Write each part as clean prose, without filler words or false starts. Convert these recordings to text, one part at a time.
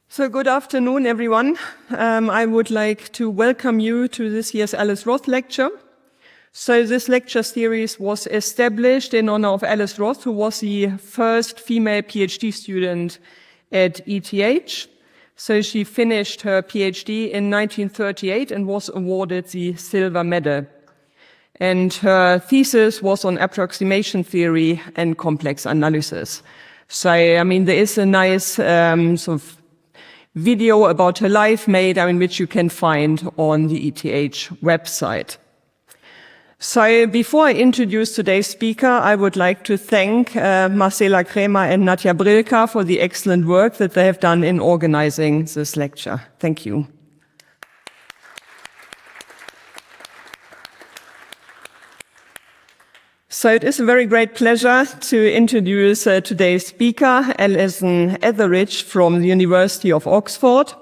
So good afternoon, everyone. I would like to welcome you to this year's Alice Roth lecture. So this lecture series was established in honor of Alice Roth, who was the first female PhD student at ETH. So she finished her PhD in 1938 and was awarded the silver medal. And her thesis was on approximation theory and complex analysis. So, I mean, there is a nice sort of video about her life made, which you can find on the ETH website. So before I introduce today's speaker, I would like to thank Marcela Krämer and Nadja Brilka for the excellent work that they have done in organizing this lecture. Thank you. So it is a very great pleasure to introduce today's speaker, Alison Etheridge from the University of Oxford.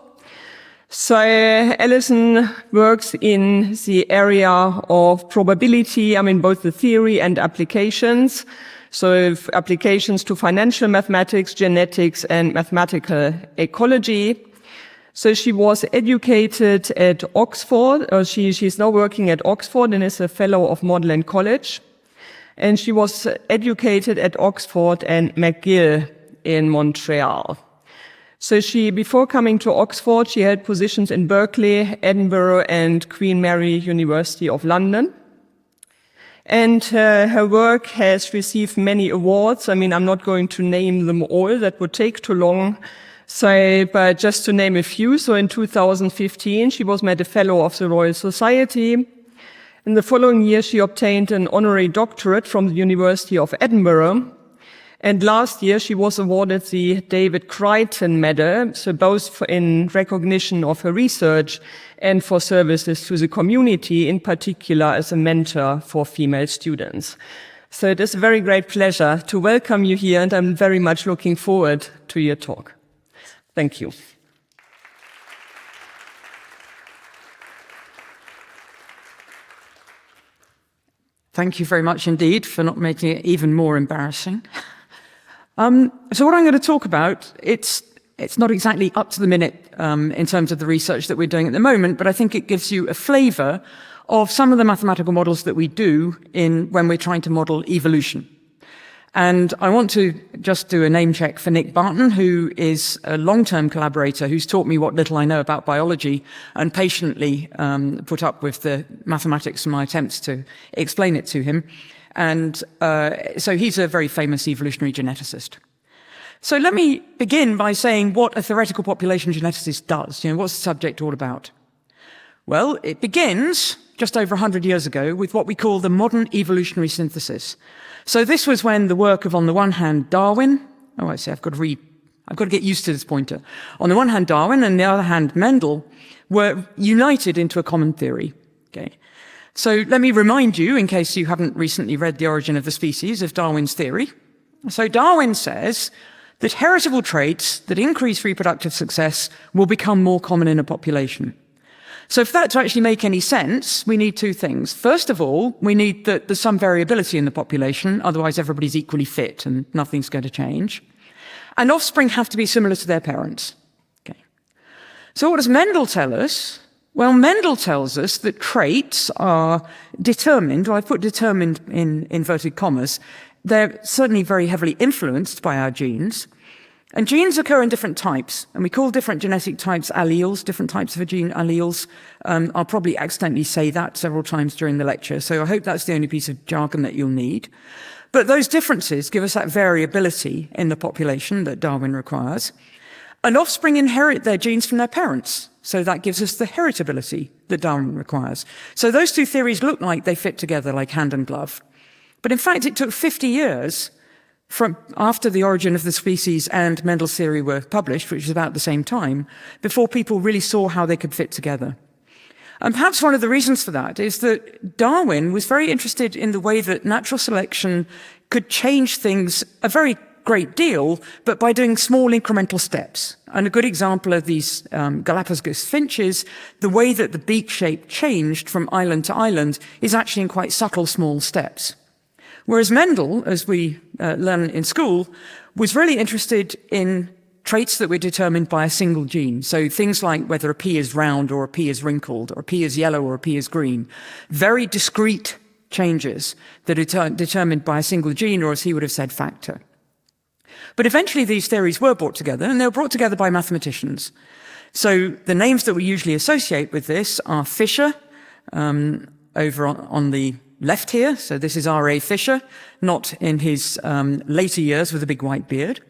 So Alison works in the area of probability, both the theory and applications. So applications to financial mathematics, genetics, and mathematical ecology. So she was educated at Oxford, or she's now working at Oxford and is a fellow of Magdalen College. And she was educated at Oxford and McGill in Montreal. So before coming to Oxford, she had positions in Berkeley, Edinburgh, and Queen Mary University of London. And her work has received many awards. I'm not going to name them all, that would take too long. So, but just to name a few, so in 2015, she was made a Fellow of the Royal Society. In the following year, she obtained an honorary doctorate from the University of Edinburgh. And last year, she was awarded the David Crichton Medal, so both in recognition of her research and for services to the community, in particular as a mentor for female students. So it is a very great pleasure to welcome you here, and I'm very much looking forward to your talk. Thank you. Thank you very much indeed for not making it even more embarrassing. So what I'm going to talk about, it's not exactly up to the minute in terms of the research that we're doing at the moment, but I think it gives you a flavor of some of the mathematical models that we do when we're trying to model evolution. And I want to just do a name check for Nick Barton, who is a long-term collaborator who's taught me what little I know about biology and patiently put up with the mathematics in my attempts to explain it to him. And so he's a very famous evolutionary geneticist. So let me begin by saying what a theoretical population geneticist does. What's the subject all about? Well, it begins just over 100 years ago with what we call the modern evolutionary synthesis. So this was when the work of, on the one hand, Darwin, I've got to get used to this pointer. On the one hand, Darwin, and on the other hand, Mendel, were united into a common theory. Okay. So let me remind you, in case you haven't recently read The Origin of the Species, of Darwin's theory. So Darwin says that heritable traits that increase reproductive success will become more common in a population. So for that to actually make any sense, we need two things. First of all, we need that there's some variability in the population, otherwise everybody's equally fit and nothing's going to change. And offspring have to be similar to their parents. Okay. So what does Mendel tell us? Well, Mendel tells us that traits are determined, or I put determined in inverted commas, they're certainly very heavily influenced by our genes. And genes occur in different types, and we call different genetic types alleles, different types of a gene alleles. I'll probably accidentally say that several times during the lecture, so I hope that's the only piece of jargon that you'll need. But those differences give us that variability in the population that Darwin requires. And offspring inherit their genes from their parents, so that gives us the heritability that Darwin requires. So those two theories look like they fit together like hand and glove. But in fact, it took 50 years from after The Origin of the Species and Mendel's theory were published, which was about the same time, before people really saw how they could fit together. And perhaps one of the reasons for that is that Darwin was very interested in the way that natural selection could change things a very great deal, but by doing small incremental steps. And a good example of these Galapagos finches, the way that the beak shape changed from island to island is actually in quite subtle small steps. Whereas Mendel, as we learn in school, was really interested in traits that were determined by a single gene. So things like whether a pea is round or a pea is wrinkled, or a pea is yellow or a pea is green. Very discrete changes that are determined by a single gene, or as he would have said, factor. But eventually these theories were brought together, and they were brought together by mathematicians. So the names that we usually associate with this are Fisher, over on the left here. So this is R.A. Fisher, not in his later years with a big white beard.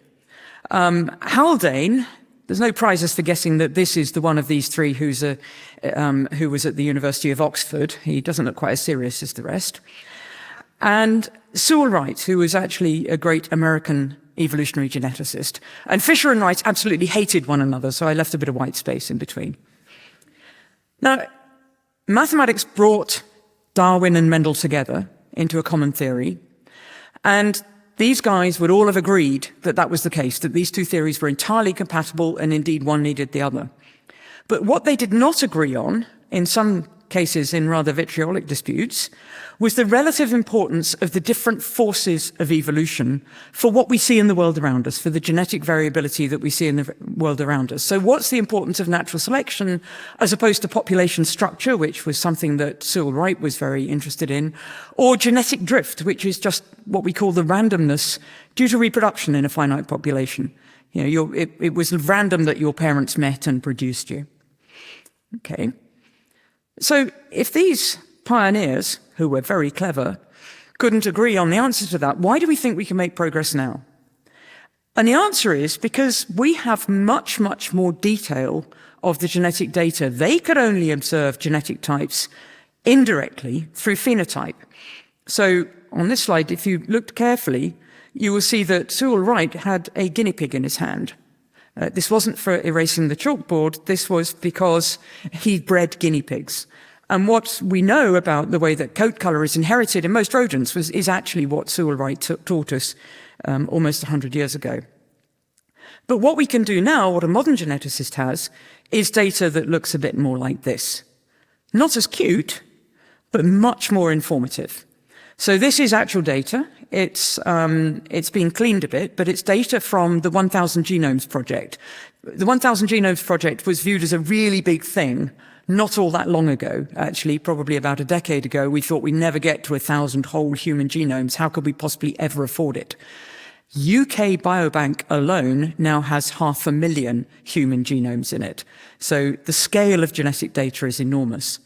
Haldane, there's no prizes for guessing that this is the one of these three who was at the University of Oxford. He doesn't look quite as serious as the rest. And Sewell Wright, who was actually a great American evolutionary geneticist. And Fisher and Wright absolutely hated one another, so I left a bit of white space in between. Now, mathematics brought Darwin and Mendel together into a common theory, and these guys would all have agreed that that was the case, that these two theories were entirely compatible, and indeed one needed the other. But what they did not agree on, in some cases in rather vitriolic disputes, was the relative importance of the different forces of evolution for what we see in the world around us, for the genetic variability that we see in the world around us. So what's the importance of natural selection as opposed to population structure, which was something that Sewell Wright was very interested in, or genetic drift, which is just what we call the randomness due to reproduction in a finite population. You know, it was random that your parents met and produced you. Okay. So if these pioneers, who were very clever, couldn't agree on the answer to that, why do we think we can make progress now? And the answer is because we have much, much more detail of the genetic data. They could only observe genetic types indirectly through phenotype. So on this slide, if you looked carefully, you will see that Sewell Wright had a guinea pig in his hand. This wasn't for erasing the chalkboard, this was because he bred guinea pigs. And what we know about the way that coat color is inherited in most rodents is actually what Sewell Wright taught us almost 100 years ago. But what we can do now, what a modern geneticist has, is data that looks a bit more like this. Not as cute, but much more informative. So this is actual data. It's been cleaned a bit, but it's data from the 1000 Genomes Project. The 1000 Genomes Project was viewed as a really big thing not all that long ago, actually, probably about a decade ago. We thought we'd never get to 1,000 whole human genomes. How could we possibly ever afford it? UK Biobank alone now has 500,000 human genomes in it. So the scale of genetic data is enormous.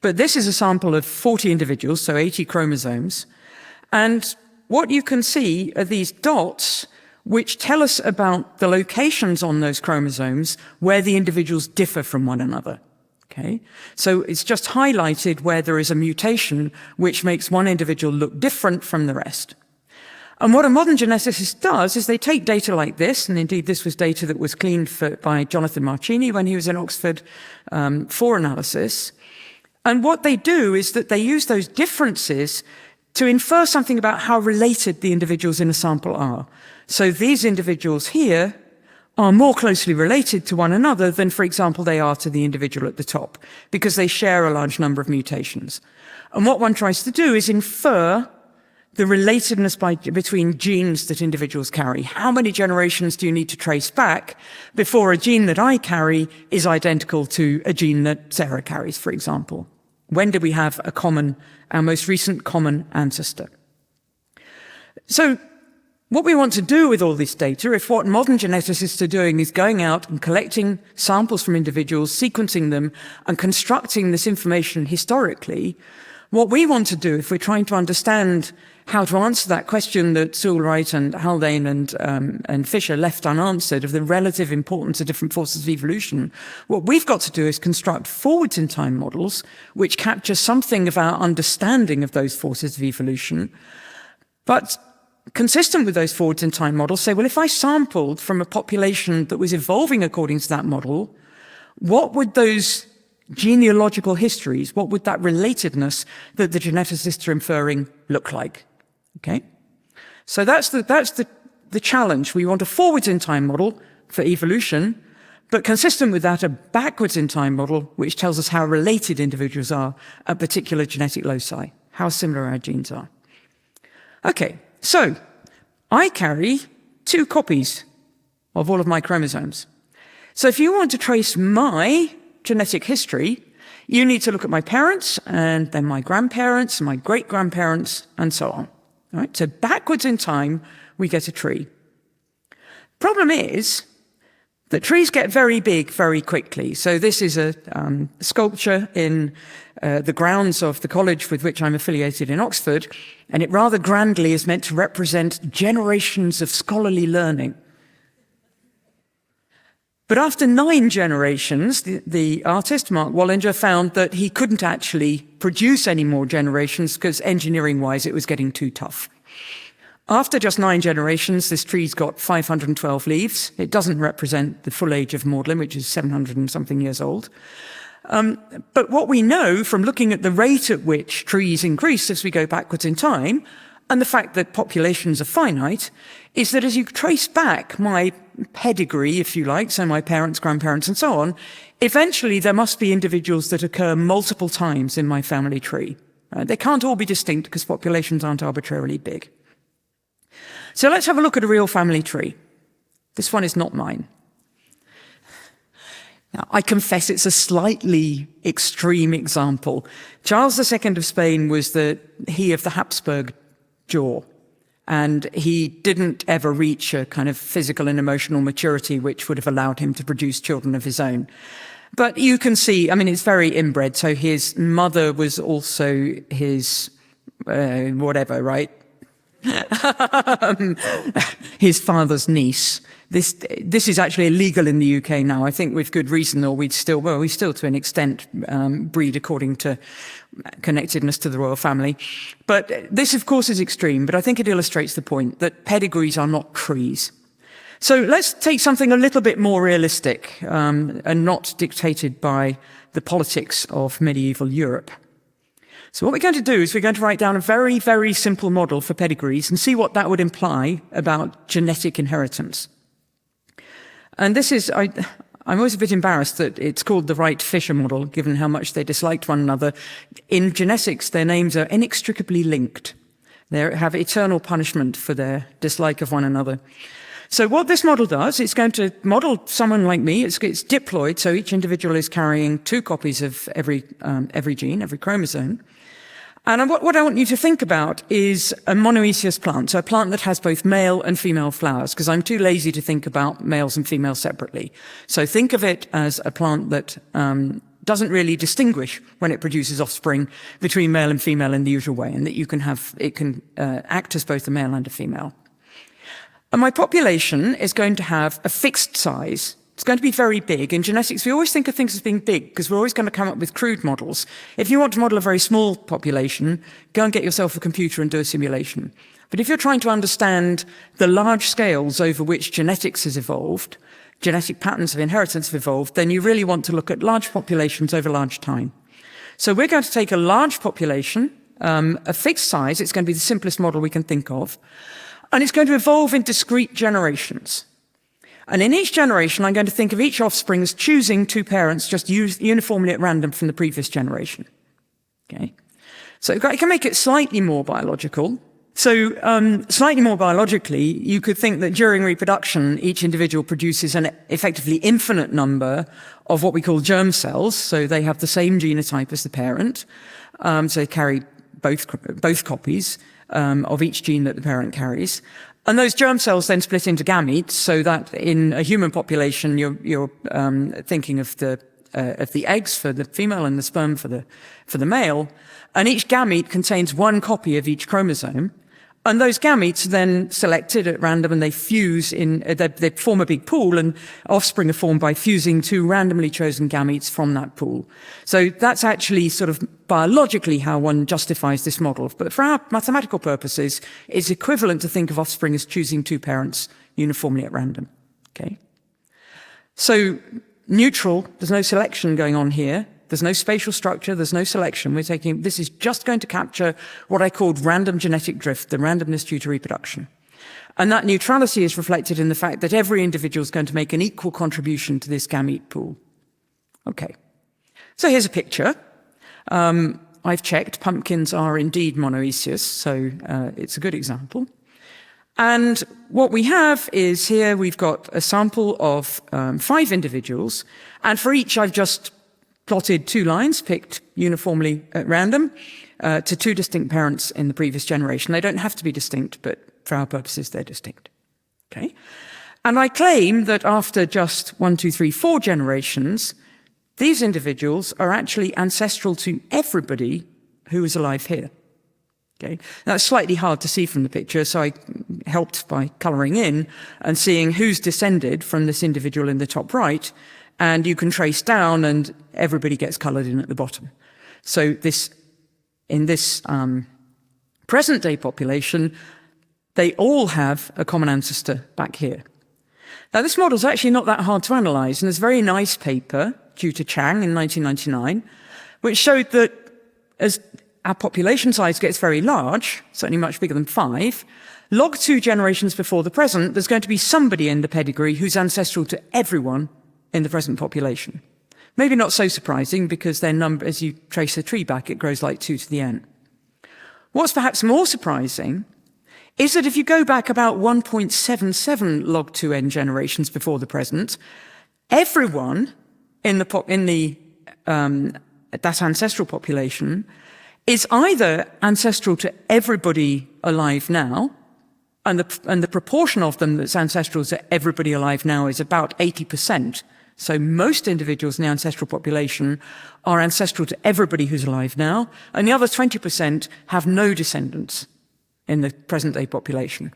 But this is a sample of 40 individuals, so 80 chromosomes. And what you can see are these dots which tell us about the locations on those chromosomes where the individuals differ from one another. Okay? So it's just highlighted where there is a mutation which makes one individual look different from the rest. And what a modern geneticist does is they take data like this, and indeed this was data that was cleaned by Jonathan Marchini when he was in Oxford for analysis. And what they do is that they use those differences to infer something about how related the individuals in a sample are. So these individuals here are more closely related to one another than, for example, they are to the individual at the top, because they share a large number of mutations. And what one tries to do is infer the relatedness between genes that individuals carry. How many generations do you need to trace back before a gene that I carry is identical to a gene that Sarah carries, for example? When do we have our most recent common ancestor? So what we want to do with all this data, if what modern geneticists are doing is going out and collecting samples from individuals, sequencing them, and constructing this information historically, what we want to do, if we're trying to understand how to answer that question that Sewell Wright and Haldane and Fisher left unanswered of the relative importance of different forces of evolution, what we've got to do is construct forwards in time models which capture something of our understanding of those forces of evolution, but consistent with those forwards in time models, say, well, if I sampled from a population that was evolving according to that model, what would those genealogical histories, what would that relatedness that the geneticists are inferring look like? Okay? So that's the challenge. We want a forwards in time model for evolution, but consistent with that, a backwards in time model which tells us how related individuals are at particular genetic loci, how similar our genes are. Okay. So, I carry 2 copies of all of my chromosomes. So if you want to trace my genetic history, you need to look at my parents, and then my grandparents, my great-grandparents, and so on. All right? So backwards in time, we get a tree. Problem is that trees get very big very quickly. So this is a sculpture in the grounds of the college with which I'm affiliated in Oxford, and it rather grandly is meant to represent generations of scholarly learning. But after 9 generations, the artist, Mark Wallinger, found that he couldn't actually produce any more generations because engineering-wise it was getting too tough. After just 9 generations, this tree's got 512 leaves. It doesn't represent the full age of Magdalen, which is 700 and something years old. But what we know from looking at the rate at which trees increase as we go backwards in time, and the fact that populations are finite, is that as you trace back my pedigree, if you like, so my parents, grandparents, and so on, eventually there must be individuals that occur multiple times in my family tree. They can't all be distinct because populations aren't arbitrarily big. So let's have a look at a real family tree. This one is not mine. Now, I confess it's a slightly extreme example. Charles II of Spain was he of the Habsburg jaw, and he didn't ever reach a kind of physical and emotional maturity which would have allowed him to produce children of his own. But you can see, I mean, it's very inbred. So his mother was also his whatever, right? His father's niece. This is actually illegal in the UK now. I think with good reason, or we still to an extent breed according to connectedness to the royal family. But this, of course, is extreme, but I think it illustrates the point that pedigrees are not trees. So let's take something a little bit more realistic and not dictated by the politics of medieval Europe. So what we're going to do is we're going to write down a very, very simple model for pedigrees and see what that would imply about genetic inheritance. And this is, I'm always a bit embarrassed that it's called the Wright-Fisher model, given how much they disliked one another. In genetics, their names are inextricably linked. They have eternal punishment for their dislike of one another. So what this model does, it's going to model someone like me. It's diploid, so each individual is carrying 2 copies of every gene, every chromosome. And what I want you to think about is a monoecious plant, so a plant that has both male and female flowers, because I'm too lazy to think about males and females separately. So think of it as a plant that doesn't really distinguish when it produces offspring between male and female in the usual way, and that it can act as both a male and a female. And my population is going to have a fixed size. It's going to be very big. In genetics, we always think of things as being big because we're always going to come up with crude models. If you want to model a very small population, go and get yourself a computer and do a simulation. But if you're trying to understand the large scales over which genetics has evolved, genetic patterns of inheritance have evolved, then you really want to look at large populations over large time. So we're going to take a large population, a fixed size. It's going to be the simplest model we can think of. And it's going to evolve in discrete generations. And in each generation, I'm going to think of each offspring as choosing 2 parents just uniformly at random from the previous generation. Okay? So I can make it slightly more biological. So slightly more biologically, you could think that during reproduction, each individual produces an effectively infinite number of what we call germ cells. So they have the same genotype as the parent. So they carry both copies of each gene that the parent carries. And those germ cells then split into gametes, so that in a human population, you're thinking of the eggs for the female and the sperm for the male. And each gamete contains 1 copy of each chromosome. And those gametes are then selected at random, and they fuse they form a big pool, and offspring are formed by fusing 2 randomly chosen gametes from that pool. So that's actually sort of biologically how one justifies this model. But for our mathematical purposes, it's equivalent to think of offspring as choosing 2 parents uniformly at random. Okay? So neutral, there's no selection going on here. There's no spatial structure, there's no selection. This is just going to capture what I called random genetic drift, the randomness due to reproduction. And that neutrality is reflected in the fact that every individual is going to make an equal contribution to this gamete pool. Okay. So here's a picture. I've checked, pumpkins are indeed monoecious, so it's a good example. And what we have is here we've got a sample of 5 individuals, and for each I've just plotted 2 lines picked uniformly at random to 2 distinct parents in the previous generation. They don't have to be distinct, but for our purposes they're distinct. Okay? And I claim that after just 1, 2, 3, 4 generations, these individuals are actually ancestral to everybody who is alive here. Okay. That's slightly hard to see from the picture, so I helped by colouring in and seeing who's descended from this individual in the top right, and you can trace down and everybody gets coloured in at the bottom. So in this present-day population, they all have a common ancestor back here. Now, this model is actually not that hard to analyse, and there's a very nice paper due to Chang in 1999, which showed that as our population size gets very large, certainly much bigger than 5, log 2 generations before the present, there's going to be somebody in the pedigree who's ancestral to everyone in the present population. Maybe not so surprising, because their number, as you trace the tree back, it grows like 2 to the n. What's perhaps more surprising is that if you go back about 1.77 log 2n generations before the present, everyone in that ancestral population is either ancestral to everybody alive now, and the proportion of them that's ancestral to everybody alive now is about 80%. So most individuals in the ancestral population are ancestral to everybody who's alive now, and the other 20% have no descendants in the present-day population.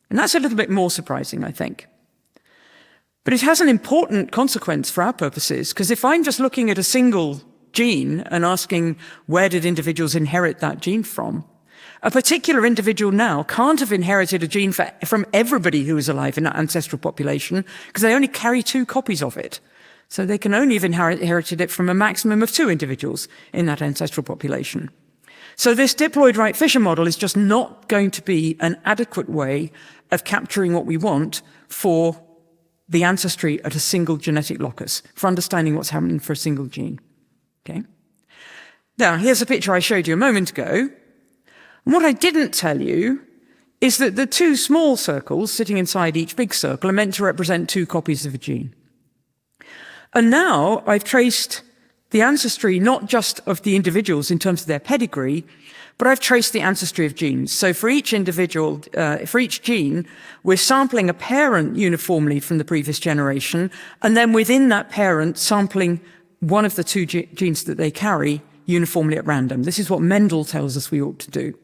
And that's a little bit more surprising, I think. But it has an important consequence for our purposes, because if I'm just looking at a single gene and asking where did individuals inherit that gene from, a particular individual now can't have inherited a gene from everybody who is alive in that ancestral population, because they only carry 2 copies of it. So they can only have inherited it from a maximum of 2 individuals in that ancestral population. So this diploid Wright-Fisher model is just not going to be an adequate way of capturing what we want for the ancestry at a single genetic locus, for understanding what's happening for a single gene. Okay. Now, here's a picture I showed you a moment ago. And what I didn't tell you is that the 2 small circles sitting inside each big circle are meant to represent 2 copies of a gene. And now I've traced the ancestry not just of the individuals in terms of their pedigree, but I've traced the ancestry of genes. So for each individual, for each gene, we're sampling a parent uniformly from the previous generation, and then within that parent, sampling one of the 2 genes that they carry uniformly at random. This is what Mendel tells us we ought to do.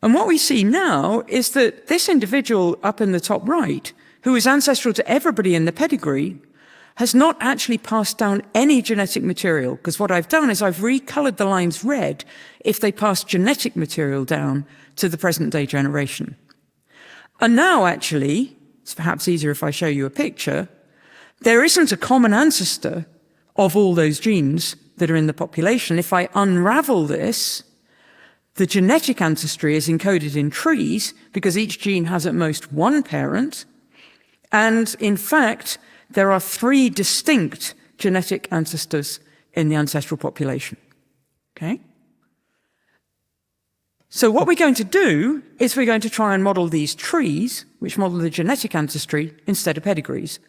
And what we see now is that this individual up in the top right, who is ancestral to everybody in the pedigree, has not actually passed down any genetic material, because what I've done is I've recolored the lines red if they pass genetic material down to the present-day generation. And now, actually, it's perhaps easier if I show you a picture, there isn't a common ancestor of all those genes that are in the population. If I unravel this, the genetic ancestry is encoded in trees, because each gene has at most 1 parent, and in fact, there are 3 distinct genetic ancestors in the ancestral population. Okay? So what we're going to do is we're going to try and model these trees, which model the genetic ancestry, instead of pedigrees.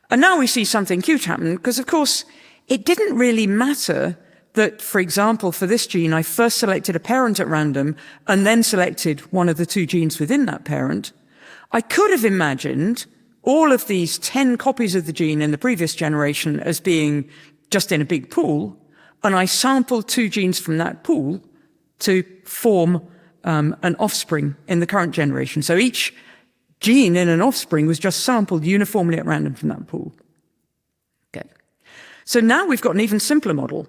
And now we see something cute happen, because, of course, it didn't really matter that, for example, for this gene, I first selected a parent at random and then selected one of the 2 genes within that parent. I could have imagined all of these 10 copies of the gene in the previous generation as being just in a big pool, and I sampled 2 genes from that pool to form an offspring in the current generation. So each gene in an offspring was just sampled uniformly at random from that pool. Okay. So now we've got an even simpler model,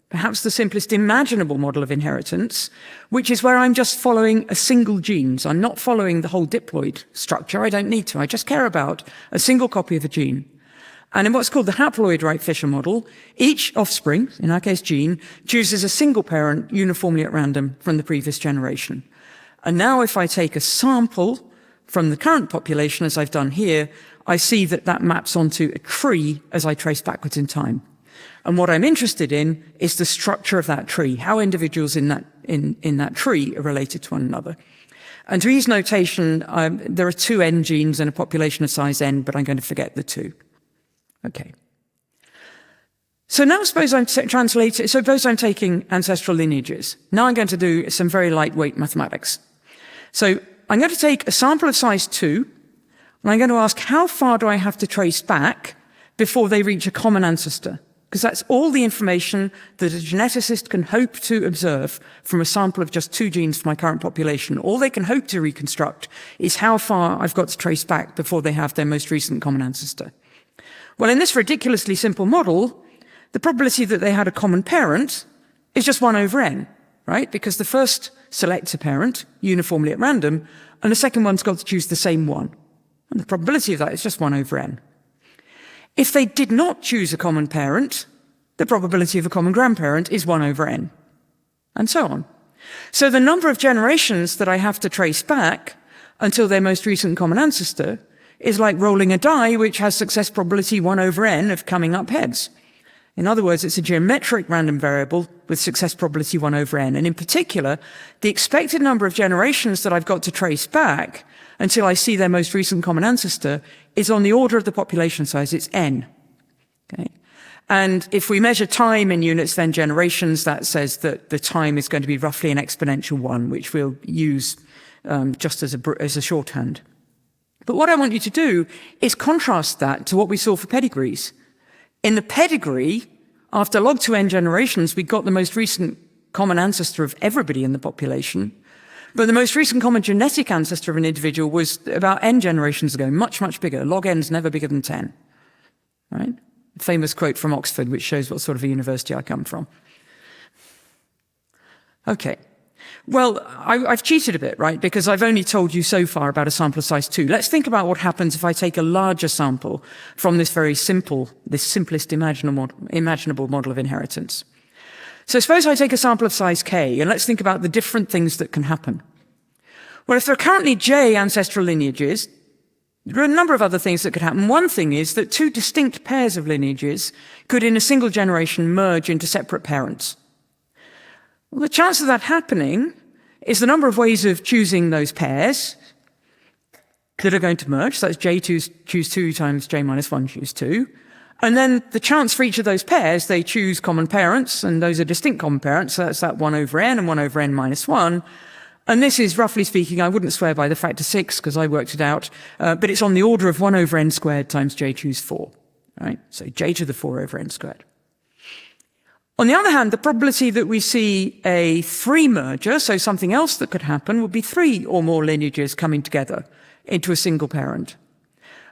perhaps the simplest imaginable model of inheritance, which is where I'm just following a single gene. So I'm not following the whole diploid structure. I don't need to. I just care about a single copy of a gene. And in what's called the haploid Wright-Fisher model, each offspring, in our case gene, chooses a single parent uniformly at random from the previous generation. And now if I take a sample from the current population, as I've done here, I see that that maps onto a tree as I trace backwards in time. And what I'm interested in is the structure of that tree, how individuals in that tree are related to one another. And to ease notation, there are 2 N genes in a population of size N, but I'm going to forget the 2. Okay. So now suppose I'm taking ancestral lineages. Now I'm going to do some very lightweight mathematics. So I'm going to take a sample of size 2, and I'm going to ask how far do I have to trace back before they reach a common ancestor? Because that's all the information that a geneticist can hope to observe from a sample of just 2 genes for my current population. All they can hope to reconstruct is how far I've got to trace back before they have their most recent common ancestor. Well, in this ridiculously simple model, the probability that they had a common parent is just 1 over n, right? Because the first selects a parent uniformly at random, and the second one's got to choose the same one. And the probability of that is just 1 over n. If they did not choose a common parent, the probability of a common grandparent is 1 over n, and so on. So the number of generations that I have to trace back until their most recent common ancestor is like rolling a die which has success probability 1 over n of coming up heads. In other words, it's a geometric random variable with success probability 1 over n. And in particular, the expected number of generations that I've got to trace back until I see their most recent common ancestor is on the order of the population size. It's n. Okay? And if we measure time in units, then generations, that says that the time is going to be roughly an exponential 1, which we'll use just as a shorthand. But what I want you to do is contrast that to what we saw for pedigrees. In the pedigree, after log 2n generations, we got the most recent common ancestor of everybody in the population. But the most recent common genetic ancestor of an individual was about n generations ago, much, much bigger. Log n is never bigger than 10. Right? A famous quote from Oxford, which shows what sort of a university I come from. Okay. Well, I've cheated a bit, right? Because I've only told you so far about a sample of size 2. Let's think about what happens if I take a larger sample from this very simple, this simplest imaginable model of inheritance. So suppose I take a sample of size k, and let's think about the different things that can happen. Well, if there are currently j ancestral lineages, there are a number of other things that could happen. One thing is that 2 distinct pairs of lineages could, in a single generation, merge into separate parents. Well, the chance of that happening is the number of ways of choosing those pairs that are going to merge. So that's j choose 2 times j minus 1 choose 2. And then the chance for each of those pairs, they choose common parents, and those are distinct common parents. So that's that 1 over n and 1 over n minus 1. And this is, roughly speaking, I wouldn't swear by the factor 6 because I worked it out, but it's on the order of 1 over n squared times j choose 4. Right? So j to the 4 over n squared. On the other hand, the probability that we see a 3 merger, so something else that could happen, would be 3 or more lineages coming together into a single parent.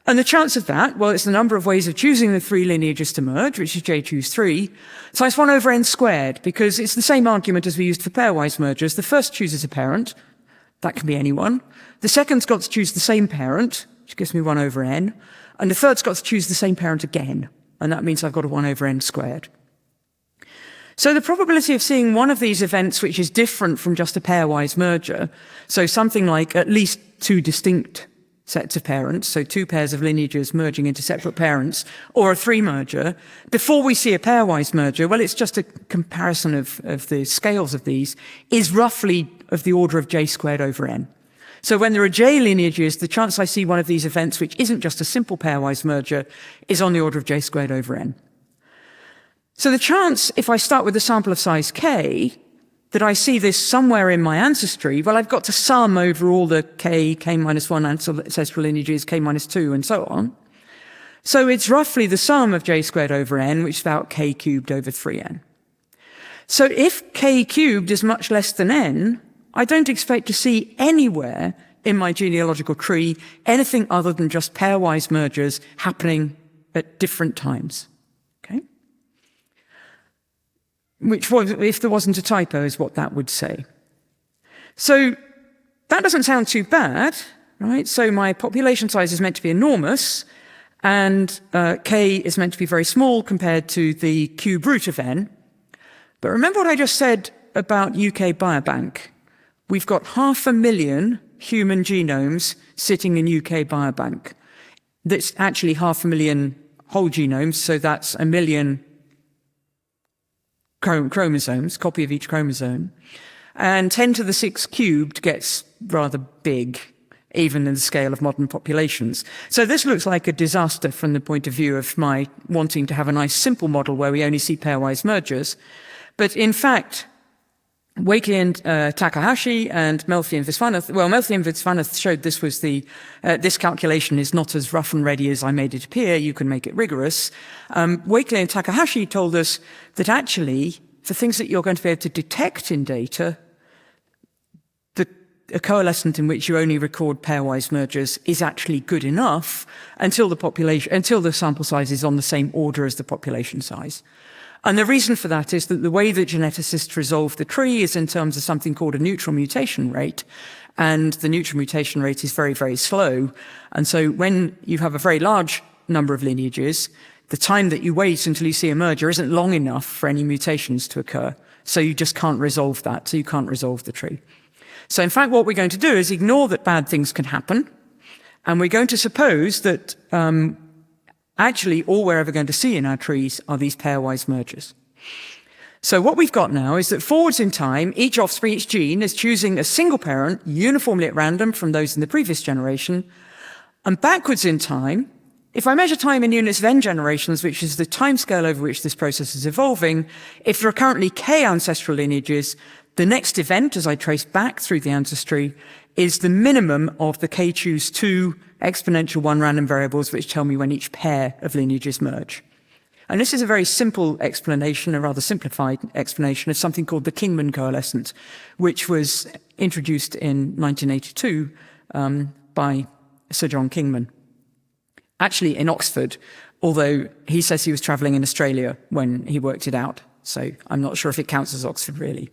And the chance of that, well, it's the number of ways of choosing the 3 lineages to merge, which is j choose 3. So it's 1 over n squared, because it's the same argument as we used for pairwise mergers. The first chooses a parent. That can be anyone. The second's got to choose the same parent, which gives me 1 over n. And the third's got to choose the same parent again. And that means I've got a 1 over n squared. So the probability of seeing one of these events which is different from just a pairwise merger, so something like at least 2 distinct sets of parents, so 2 pairs of lineages merging into separate parents, or a 3 merger, before we see a pairwise merger, well, it's just a comparison of the scales of these, is roughly of the order of j squared over n. So when there are j lineages, the chance I see one of these events, which isn't just a simple pairwise merger, is on the order of j squared over n. So the chance, if I start with a sample of size k, that I see this somewhere in my ancestry, well, I've got to sum over all the k minus 1 ancestral lineages, k minus 2, and so on. So it's roughly the sum of j squared over n, which is about k cubed over 3n. So if k cubed is much less than n, I don't expect to see anywhere in my genealogical tree anything other than just pairwise mergers happening at different times. Which, if there wasn't a typo, is what that would say. So that doesn't sound too bad, right? So my population size is meant to be enormous, and k is meant to be very small compared to the cube root of n. But remember what I just said about UK Biobank. We've got 500,000 human genomes sitting in UK Biobank. That's actually 500,000 whole genomes, so that's 1 million chromosomes, copy of each chromosome. And 10 to the 6 cubed gets rather big, even in the scale of modern populations. So this looks like a disaster from the point of view of my wanting to have a nice simple model where we only see pairwise mergers. But in fact, Wakely and Takahashi and Melfi and Viswanath, well, Melfi and Viswanath showed this was this calculation is not as rough and ready as I made it appear. You can make it rigorous. Wakely and Takahashi told us that actually, for things that you're going to be able to detect in data, a coalescent in which you only record pairwise mergers is actually good enough until the sample size is on the same order as the population size. And the reason for that is that the way that geneticists resolve the tree is in terms of something called a neutral mutation rate. And the neutral mutation rate is very, very slow. And so when you have a very large number of lineages, the time that you wait until you see a merger isn't long enough for any mutations to occur. So you just can't resolve that. So you can't resolve the tree. So in fact, what we're going to do is ignore that bad things can happen. And we're going to suppose that actually, all we're ever going to see in our trees are these pairwise mergers. So what we've got now is that forwards in time, each offspring, each gene is choosing a single parent uniformly at random from those in the previous generation. And backwards in time, if I measure time in units of n generations, which is the timescale over which this process is evolving, if there are currently k ancestral lineages, the next event, as I trace back through the ancestry, is the minimum of the k choose 2 exponential 1 random variables, which tell me when each pair of lineages merge. And this is a very simple explanation, a rather simplified explanation of something called the Kingman coalescent, which was introduced in 1982 by Sir John Kingman. Actually in Oxford, although he says he was travelling in Australia when he worked it out. So I'm not sure if it counts as Oxford really.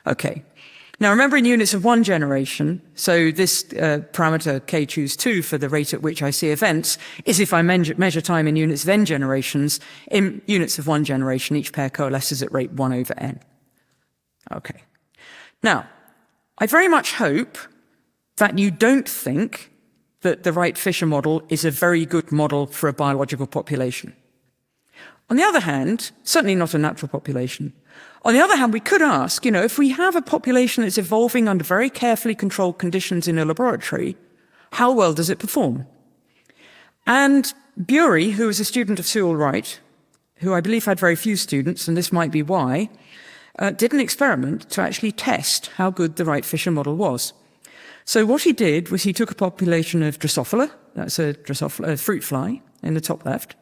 Okay. Now remember in units of 1 generation, so this parameter k choose 2 for the rate at which I see events is if I measure time in units of n generations. In units of 1 generation, each pair coalesces at rate 1 over n. Okay. Now, I very much hope that you don't think that the Wright-Fisher model is a very good model for a biological population. On the other hand, certainly not a natural population. On the other hand, we could ask, if we have a population that's evolving under very carefully controlled conditions in a laboratory, how well does it perform? And Bury, who was a student of Sewell Wright, who I believe had very few students, and this might be why, did an experiment to actually test how good the Wright-Fisher model was. So what he did was he took a population of Drosophila, that's a fruit fly in the top left,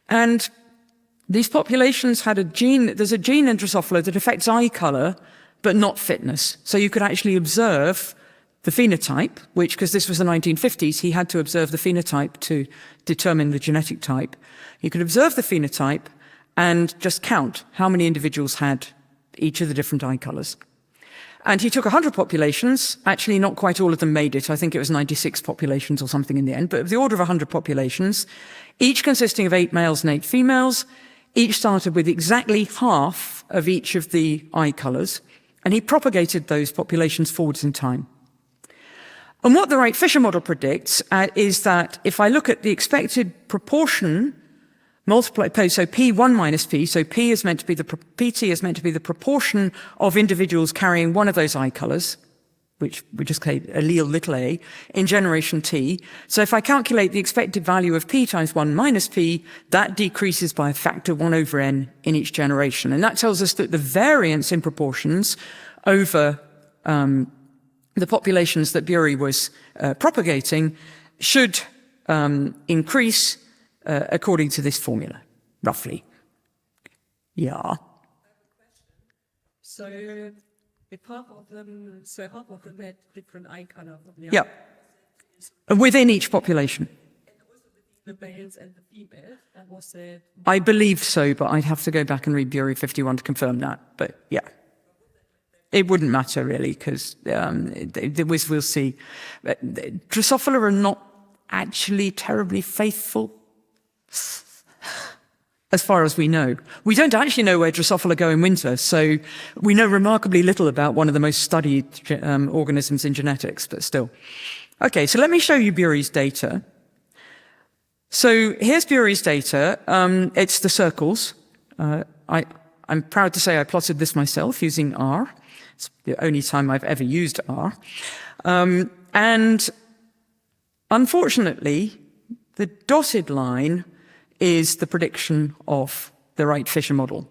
and these populations had there's a gene in Drosophila that affects eye color, but not fitness. So you could actually observe the phenotype, which, because this was the 1950s, he had to observe the phenotype to determine the genetic type. You could observe the phenotype and just count how many individuals had each of the different eye colors. And he took 100 populations. Actually, not quite all of them made it. I think it was 96 populations or something in the end, but of the order of 100 populations, each consisting of 8 males and 8 females. Each started with exactly half of each of the eye colors, and he propagated those populations forwards in time. And what the Wright-Fisher model predicts is that if I look at the expected proportion multiplied, so P1 minus P, so PT is meant to be the proportion of individuals carrying one of those eye colors, which we just call allele little a, in generation T. So if I calculate the expected value of P times 1 minus P, that decreases by a factor 1 over n in each generation. And that tells us that the variance in proportions over the populations that Bury was propagating should increase according to this formula, roughly. Yeah. So if half of them had different eye color. Yeah. Within each population. And also within the males and the females, that was it. I believe so, but I'd have to go back and read Bury 51 to confirm that. But yeah. It wouldn't matter really, because we'll see. Drosophila are not actually terribly faithful, as far as we know. We don't actually know where Drosophila go in winter, so we know remarkably little about one of the most studied organisms in genetics, but still. Okay, so let me show you Bury's data. So here's Bury's data. It's the circles. I'm proud to say I plotted this myself using R. It's the only time I've ever used R. And unfortunately, the dotted line is the prediction of the Wright-Fisher model.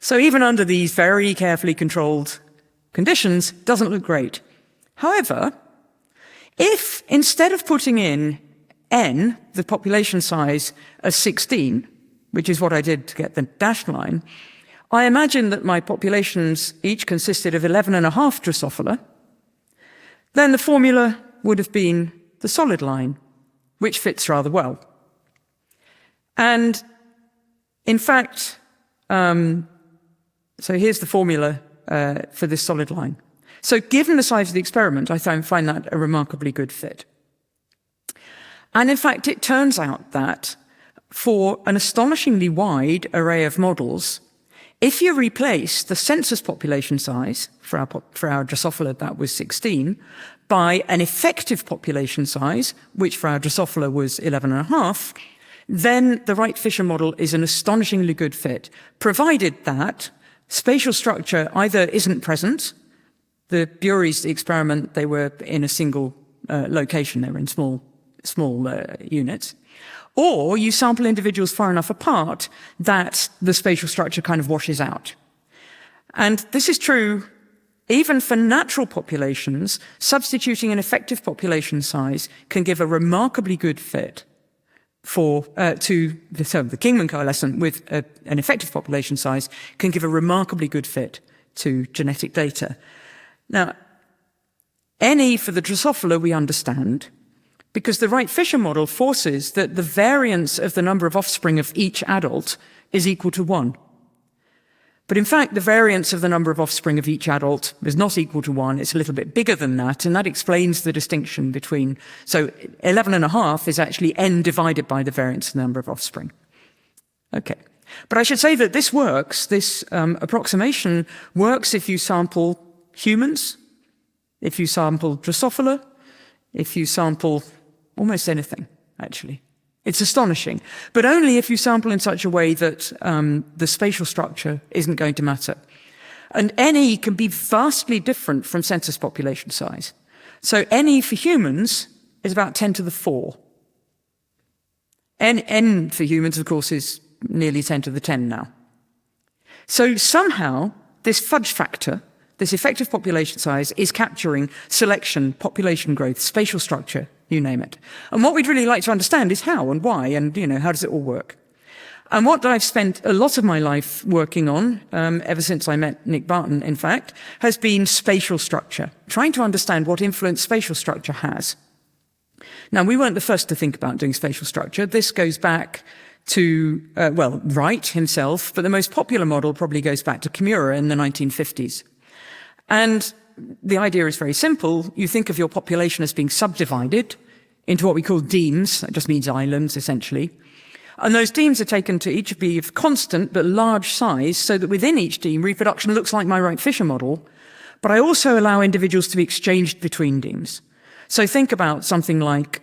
So even under these very carefully controlled conditions, it doesn't look great. However, if instead of putting in n, the population size, as 16, which is what I did to get the dashed line, I imagine that my populations each consisted of 11.5 Drosophila, then the formula would have been the solid line, which fits rather well. And in fact, so here's the formula for this solid line. So given the size of the experiment, I find that a remarkably good fit. And in fact, it turns out that for an astonishingly wide array of models, if you replace the census population size for our Drosophila, that was 16, by an effective population size, which for our Drosophila was 11.5, then the Wright-Fisher model is an astonishingly good fit, provided that spatial structure either isn't present. The Bury's experiment, they were in a single location, they were in small units. Or you sample individuals far enough apart that the spatial structure kind of washes out. And this is true even for natural populations. Substituting an effective population size can give a remarkably good fit to the Kingman coalescent with an effective population size can give a remarkably good fit to genetic data. Now, NE for the Drosophila we understand, because the Wright-Fisher model forces that the variance of the number of offspring of each adult is equal to 1. But in fact, the variance of the number of offspring of each adult is not equal to 1. It's a little bit bigger than that, and that explains the distinction between... So 11.5 is actually n divided by the variance of the number of offspring. Okay. But I should say that this works, this approximation works if you sample humans, if you sample Drosophila, if you sample almost anything, actually. It's astonishing, but only if you sample in such a way that the spatial structure isn't going to matter. And NE can be vastly different from census population size. So NE for humans is about 10 to the 4. N for humans, of course, is nearly 10 to the 10 now. So somehow, this fudge factor, this effective population size, is capturing selection, population growth, spatial structure, you name it. And what we'd really like to understand is how and why and, how does it all work? And what I've spent a lot of my life working on, ever since I met Nick Barton, in fact, has been spatial structure, trying to understand what influence spatial structure has. Now, we weren't the first to think about doing spatial structure. This goes back to, Wright himself, but the most popular model probably goes back to Kimura in the 1950s. And the idea is very simple. You think of your population as being subdivided into what we call demes. That just means islands, essentially. And those demes are taken to each be of constant but large size, so that within each deme, reproduction looks like my Wright-Fisher model. But I also allow individuals to be exchanged between demes. So think about something like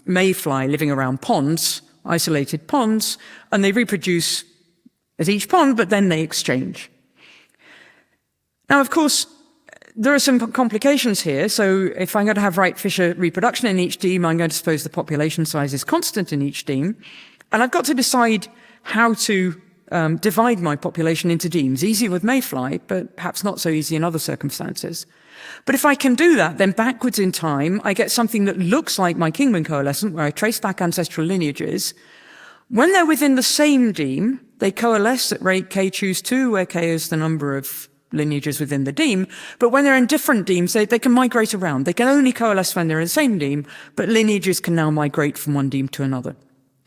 mayfly living around ponds, isolated ponds, and they reproduce at each pond, but then they exchange. Now, of course, there are some complications here. So if I'm going to have Wright-Fisher reproduction in each deme, I'm going to suppose the population size is constant in each deme. And I've got to decide how to divide my population into demes. Easy with mayfly, but perhaps not so easy in other circumstances. But if I can do that, then backwards in time, I get something that looks like my Kingman coalescent, where I trace back ancestral lineages. When they're within the same deme, they coalesce at rate k choose 2, where k is the number of lineages within the deme, but when they're in different demes, they can migrate around. They can only coalesce when they're in the same deme, but lineages can now migrate from one deme to another.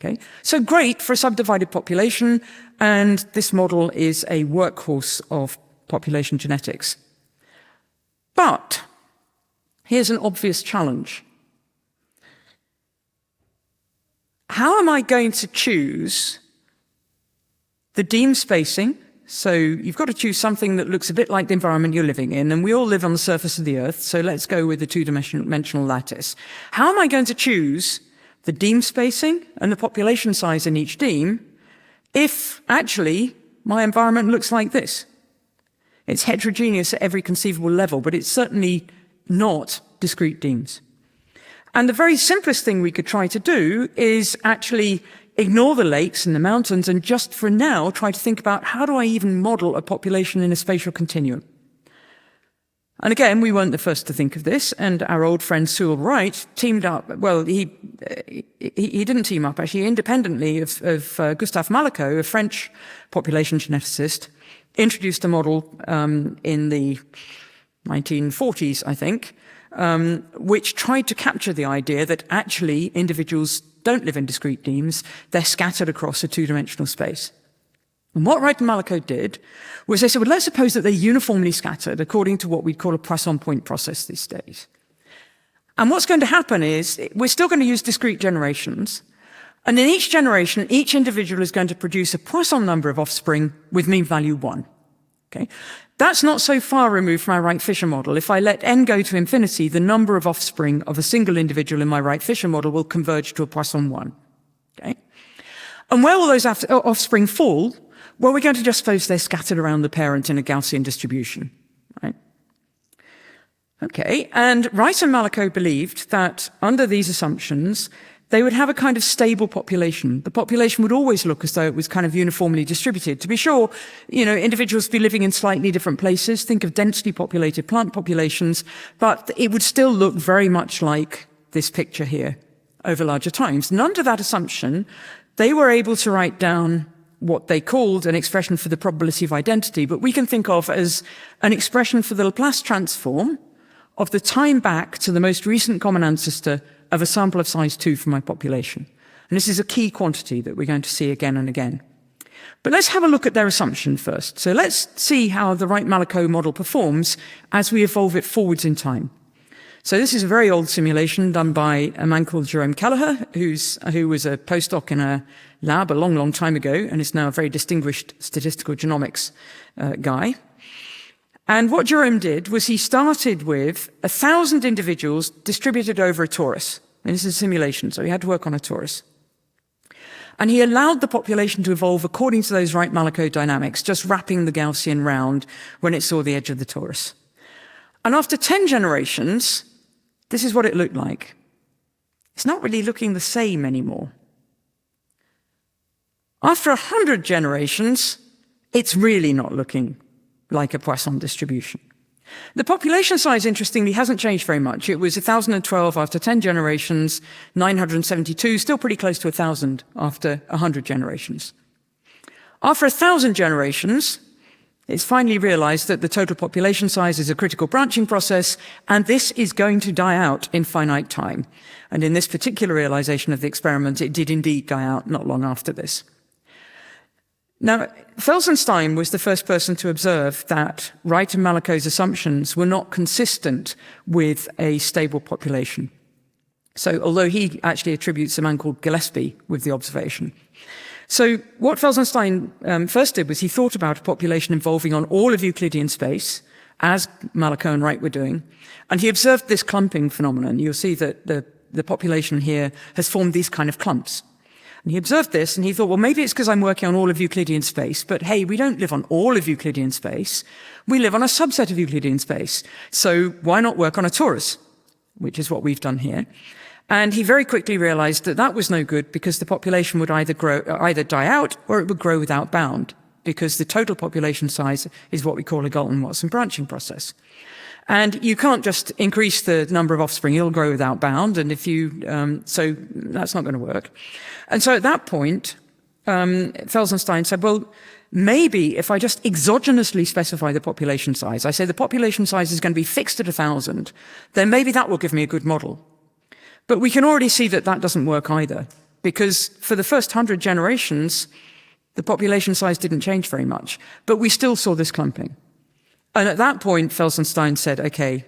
Okay, so great for a subdivided population, and this model is a workhorse of population genetics. But here's an obvious challenge. How am I going to choose the deme spacing? So you've got to choose something that looks a bit like the environment you're living in, and we all live on the surface of the Earth, so let's go with the two-dimensional lattice. How am I going to choose the deme spacing and the population size in each deme if actually my environment looks like this? It's heterogeneous at every conceivable level, but it's certainly not discrete Deans. And the very simplest thing we could try to do is actually ignore the lakes and the mountains and just for now try to think about how do I even model a population in a spatial continuum. And again, we weren't the first to think of this, and our old friend Sewell Wright teamed up, well, he didn't team up, actually, independently of Gustave Malacot, a French population geneticist, introduced a model in the 1940s, I think, which tried to capture the idea that actually individuals don't live in discrete Deans, they're scattered across a two-dimensional space. And what Wright and Malacot did was they said, well, let's suppose that they're uniformly scattered according to what we'd call a Poisson point process these days. And what's going to happen is we're still going to use discrete generations. And in each generation, each individual is going to produce a Poisson number of offspring with mean value 1. Okay? That's not so far removed from our Wright-Fisher model. If I let n go to infinity, the number of offspring of a single individual in my Wright-Fisher model will converge to a Poisson 1. Okay? And where will those offspring fall? Well, we're going to just suppose they're scattered around the parent in a Gaussian distribution, right? Okay, and Wright and Malacot believed that under these assumptions, they would have a kind of stable population. The population would always look as though it was kind of uniformly distributed. To be sure, individuals would be living in slightly different places. Think of densely populated plant populations, but it would still look very much like this picture here over larger times. And under that assumption, they were able to write down what they called an expression for the probability of identity, but we can think of as an expression for the Laplace transform of the time back to the most recent common ancestor of a sample of size 2 from my population. And this is a key quantity that we're going to see again and again. But let's have a look at their assumption first. So let's see how the Wright-Malacot model performs as we evolve it forwards in time. So this is a very old simulation done by a man called Jerome Kelleher, who was a postdoc in a lab a long, long time ago and is now a very distinguished statistical genomics guy. And what Jerome did was he started with 1,000 individuals distributed over a torus. And this is a simulation, so he had to work on a torus. And he allowed the population to evolve according to those Wright-Malacot dynamics, just wrapping the Gaussian round when it saw the edge of the torus. And after 10 generations, this is what it looked like. It's not really looking the same anymore. After 100 generations, it's really not looking like a Poisson distribution. The population size, interestingly, hasn't changed very much. It was 1,012 after 10 generations, 972, still pretty close to 1,000 after 100 generations. After 1,000 generations, it's finally realized that the total population size is a critical branching process, and this is going to die out in finite time. And in this particular realization of the experiment, it did indeed die out not long after this. Now, Felsenstein was the first person to observe that Wright and Malacot's assumptions were not consistent with a stable population. So, although he actually attributes a man called Gillespie with the observation. So what Felsenstein first did was he thought about a population evolving on all of Euclidean space, as Malacot and Wright were doing, and he observed this clumping phenomenon. You'll see that the population here has formed these kind of clumps. And he observed this, and he thought, well, maybe it's because I'm working on all of Euclidean space, but hey, we don't live on all of Euclidean space. We live on a subset of Euclidean space. So why not work on a torus, which is what we've done here. And he very quickly realized that that was no good because the population would either die out or it would grow without bound, because the total population size is what we call a Galton-Watson branching process. And you can't just increase the number of offspring, it'll grow without bound, and so that's not going to work. And so at that point, Felsenstein said, well, maybe if I just exogenously specify the population size, I say the population size is going to be fixed at 1,000, then maybe that will give me a good model. But we can already see that that doesn't work either, because for the first 100 generations, the population size didn't change very much, but we still saw this clumping. And at that point, Felsenstein said, okay,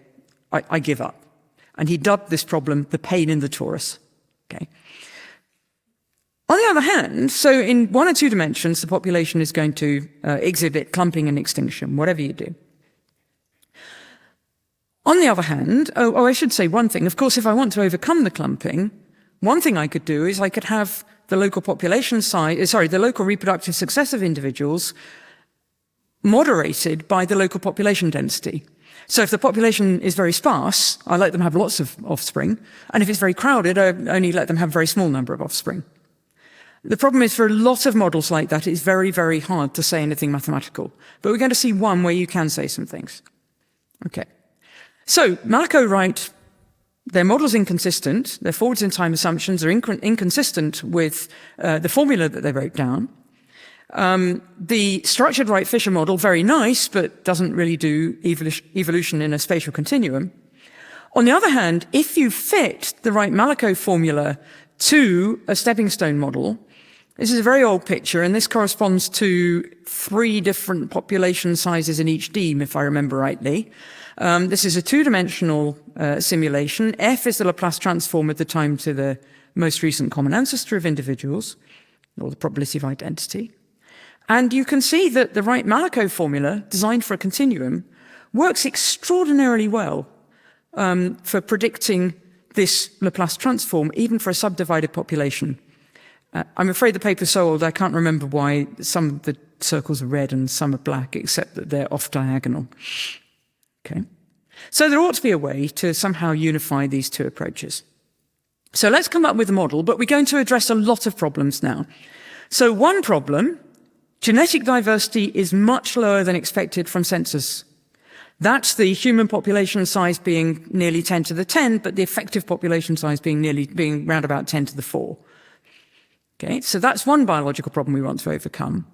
I give up. And he dubbed this problem the pain in the torus. Okay. On the other hand, so in 1 or 2 dimensions, the population is going to exhibit clumping and extinction, whatever you do. On the other hand, I should say one thing. Of course, if I want to overcome the clumping, one thing I could do is I could have the local population size, the local reproductive success of individuals moderated by the local population density. So if the population is very sparse, I let them have lots of offspring. And if it's very crowded, I only let them have a very small number of offspring. The problem is for a lot of models like that, it's very, very hard to say anything mathematical. But we're going to see one where you can say some things. Okay. So Malko write, their model's inconsistent. Their forwards in time assumptions are inconsistent with the formula that they wrote down. The structured Wright-Fisher model, very nice, but doesn't really do evolution in a spatial continuum. On the other hand, if you fit the Wright-Malko formula to a stepping stone model, this is a very old picture, and this corresponds to 3 different population sizes in each deme, if I remember rightly. This is a 2-dimensional simulation. F is the Laplace transform at the time to the most recent common ancestor of individuals, or the probability of identity. And you can see that the Wright-Malko formula, designed for a continuum, works extraordinarily well for predicting this Laplace transform, even for a subdivided population. I'm afraid the paper's so old I can't remember why some of the circles are red and some are black, except that they're off diagonal. Okay. So there ought to be a way to somehow unify these 2 approaches. So let's come up with a model, but we're going to address a lot of problems now. So one problem, genetic diversity is much lower than expected from census. That's the human population size being nearly 10 to the 10, but the effective population size being around about 10 to the 4. Okay, so that's one biological problem we want to overcome.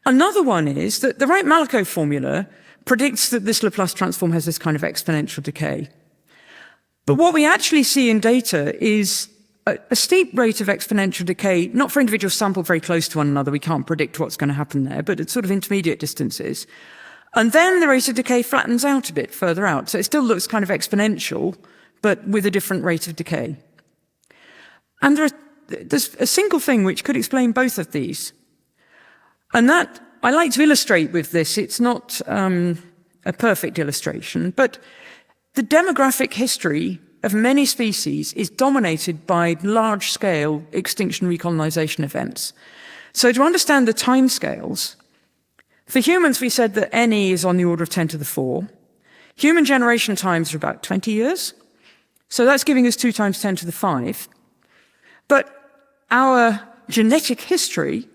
Another one is that the Wright-Malko formula predicts that this Laplace transform has this kind of exponential decay. But what we actually see in data is a steep rate of exponential decay, not for individuals sampled very close to one another, we can't predict what's going to happen there, but at sort of intermediate distances. And then the rate of decay flattens out a bit further out, so it still looks kind of exponential, but with a different rate of decay. And there's a single thing which could explain both of these. And that, I like to illustrate with this, it's not a perfect illustration, but the demographic history of many species is dominated by large-scale extinction recolonization events. So to understand the timescales, for humans we said that NE is on the order of 10 to the 4. Human generation times are about 20 years. So that's giving us 2 times 10 to the 5. But our genetic history,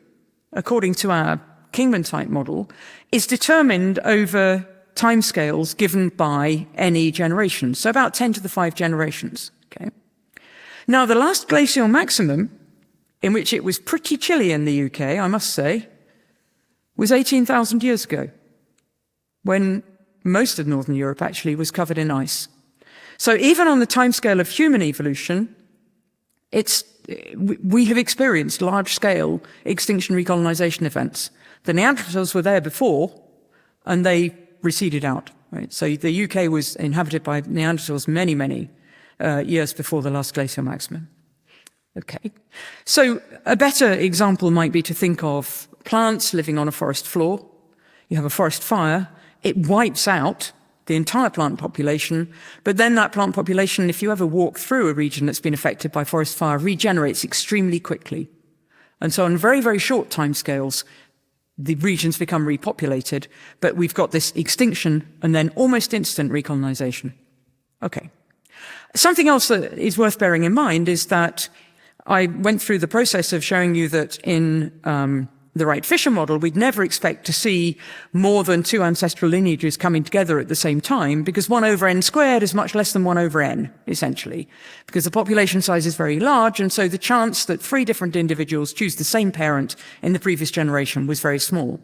according to our Kingman type model, is determined over timescales given by NE generations, so about 10 to the 5 generations. Okay. Now, the last glacial maximum, in which it was pretty chilly in the UK, I must say, was 18,000 years ago, when most of Northern Europe actually was covered in ice. So even on the timescale of human evolution, we have experienced large-scale extinction recolonization events. The Neanderthals were there before, and they receded out. Right? So the UK was inhabited by Neanderthals many, many years before the last glacial maximum. Okay. So a better example might be to think of plants living on a forest floor. You have a forest fire. It wipes out the entire plant population, but then that plant population, if you ever walk through a region that's been affected by forest fire, regenerates extremely quickly. And so on very, very short timescales, the regions become repopulated, but we've got this extinction and then almost instant recolonization. Okay. Something else that is worth bearing in mind is that I went through the process of showing you that in the Wright-Fisher model, we'd never expect to see more than 2 ancestral lineages coming together at the same time, because 1 over n squared is much less than 1 over n, essentially, because the population size is very large, and so the chance that 3 different individuals choose the same parent in the previous generation was very small.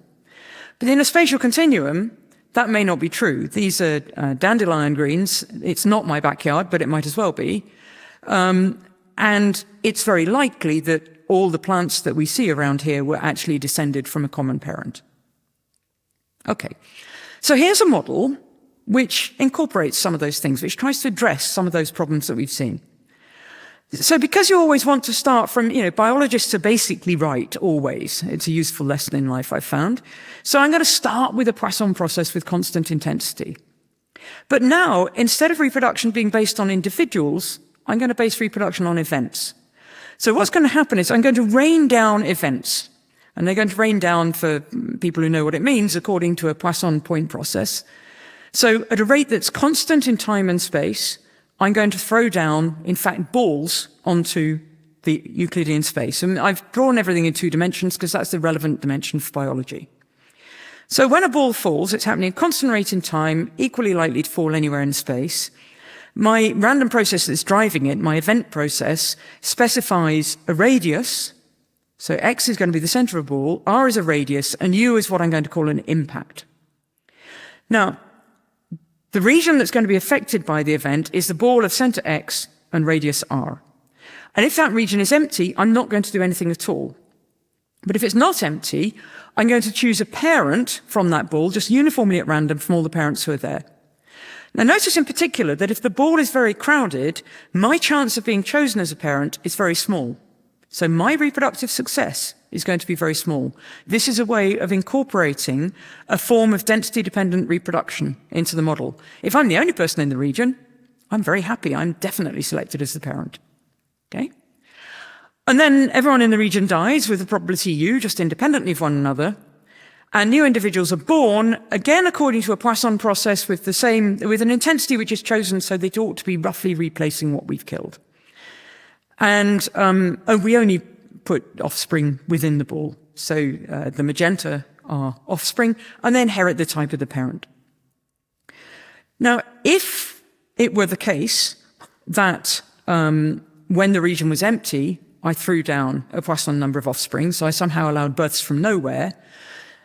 But in a spatial continuum, that may not be true. These are dandelion greens. It's not my backyard, but it might as well be. And it's very likely that all the plants that we see around here were actually descended from a common parent. Okay, so here's a model which incorporates some of those things, which tries to address some of those problems that we've seen. So because you always want to start from, biologists are basically right, always. It's a useful lesson in life, I've found. So I'm going to start with a Poisson process with constant intensity. But now, instead of reproduction being based on individuals, I'm going to base reproduction on events. So what's going to happen is I'm going to rain down events. And they're going to rain down, for people who know what it means, according to a Poisson point process. So at a rate that's constant in time and space, I'm going to throw down, in fact, balls onto the Euclidean space. And I've drawn everything in 2 dimensions because that's the relevant dimension for biology. So when a ball falls, it's happening at constant rate in time, equally likely to fall anywhere in space. My random process that's driving it, my event process, specifies a radius. So X is going to be the center of the ball, R is a radius, and U is what I'm going to call an impact. Now, the region that's going to be affected by the event is the ball of center X and radius R. And if that region is empty, I'm not going to do anything at all. But if it's not empty, I'm going to choose a parent from that ball, just uniformly at random from all the parents who are there. Now notice in particular that if the ball is very crowded, my chance of being chosen as a parent is very small. So my reproductive success is going to be very small. This is a way of incorporating a form of density-dependent reproduction into the model. If I'm the only person in the region, I'm very happy. I'm definitely selected as the parent. Okay? And then everyone in the region dies with a probability U, just independently of one another. And new individuals are born, again according to a Poisson process with an intensity which is chosen so they ought to be roughly replacing what we've killed. And we only put offspring within the ball. So the magenta are offspring, and they inherit the type of the parent. Now, if it were the case that when the region was empty, I threw down a Poisson number of offspring, so I somehow allowed births from nowhere,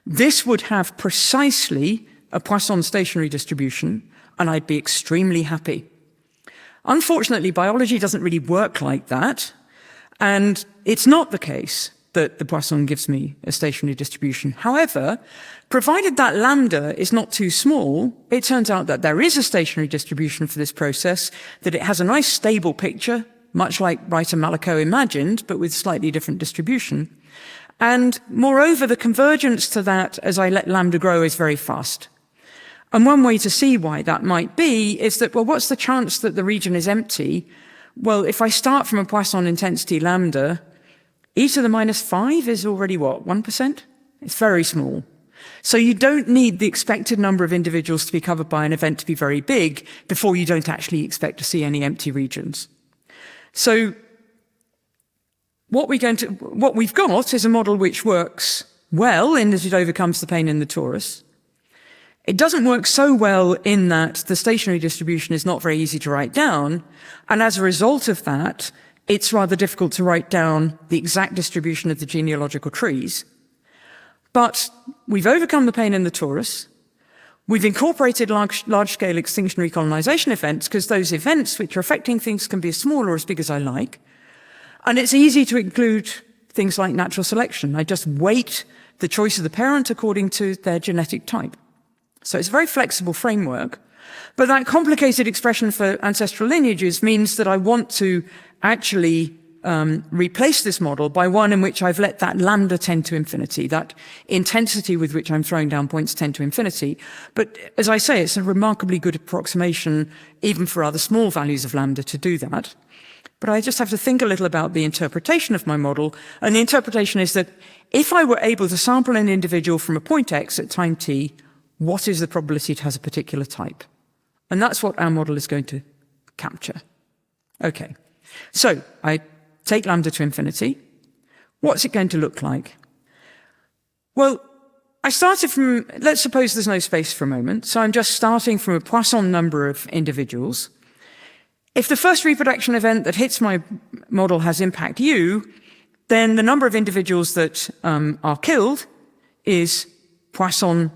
this would have precisely a Poisson stationary distribution, and I'd be extremely happy. Unfortunately, biology doesn't really work like that, and it's not the case that the Poisson gives me a stationary distribution. However, provided that lambda is not too small, it turns out that there is a stationary distribution for this process, that it has a nice stable picture, much like Reiter-Mallico imagined, but with slightly different distribution. And moreover, the convergence to that as I let lambda grow is very fast. And one way to see why that might be is that, well, what's the chance that the region is empty? Well, if I start from a Poisson intensity lambda, e to the minus 5 is already what, 1%? It's very small. So you don't need the expected number of individuals to be covered by an event to be very big before you don't actually expect to see any empty regions. So what we've got is a model which works well in that it overcomes the pain in the torus. It doesn't work so well in that the stationary distribution is not very easy to write down, and as a result of that, it's rather difficult to write down the exact distribution of the genealogical trees. But we've overcome the pain in the torus. We've incorporated large-scale extinction recolonization events, because those events which are affecting things can be as small or as big as I like. And it's easy to include things like natural selection. I just weight the choice of the parent according to their genetic type. So it's a very flexible framework. But that complicated expression for ancestral lineages means that I want to actually replace this model by one in which I've let that lambda tend to infinity, that intensity with which I'm throwing down points tend to infinity. But as I say, it's a remarkably good approximation, even for rather small values of lambda, to do that. But I just have to think a little about the interpretation of my model. And the interpretation is that if I were able to sample an individual from a point x at time t, what is the probability it has a particular type? And that's what our model is going to capture. Okay, so I take lambda to infinity. What's it going to look like? Well, I started from, let's suppose there's no space for a moment, so I'm just starting from a Poisson number of individuals. If the first reproduction event that hits my model has impact u, then the number of individuals that are killed is Poisson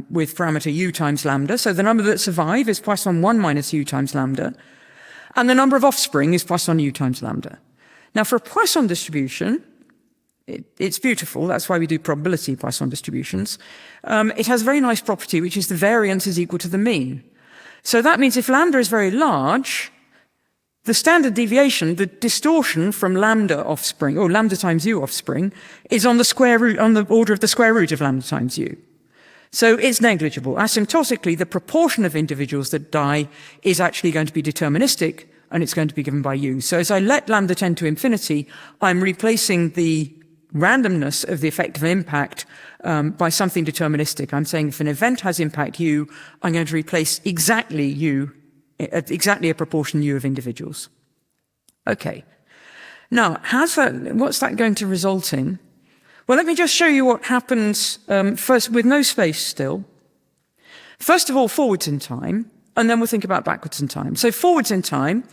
with parameter u times lambda. So the number that survive is Poisson 1 minus u times lambda. And the number of offspring is Poisson u times lambda. Now, for a Poisson distribution, it's beautiful. That's why we do probability Poisson distributions. It has a very nice property, which is the variance is equal to the mean. So that means if lambda is very large, the standard deviation, the distortion from lambda offspring, or lambda times u offspring, is on the square root, on the order of the square root of lambda times u. So it's negligible. Asymptotically, the proportion of individuals that die is actually going to be deterministic, and it's going to be given by u. So as I let lambda tend to infinity, I'm replacing the randomness of the effective impact by something deterministic. I'm saying if an event has impact U, I'm going to replace exactly a proportion U of individuals. Okay. Now, what's that going to result in? Well, let me just show you what happens first with no space still. First of all, forwards in time, and then we'll think about backwards in time. So forwards in time,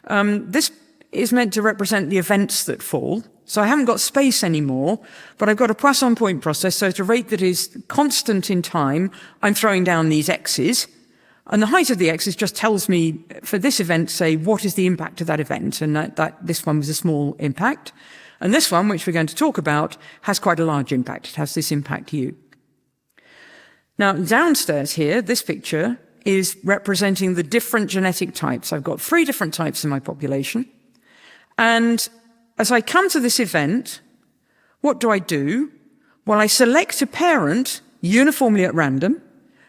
this is meant to represent the events that fall. So I haven't got space anymore, but I've got a Poisson point process, so at a rate that is constant in time, I'm throwing down these x's. And the height of the x's just tells me, for this event, say, what is the impact of that event? And this one was a small impact. And this one, which we're going to talk about, has quite a large impact. It has this impact U. Now, downstairs here, this picture is representing the different genetic types. I've got 3 different types in my population. And as I come to this event, what do? Well, I select a parent uniformly at random,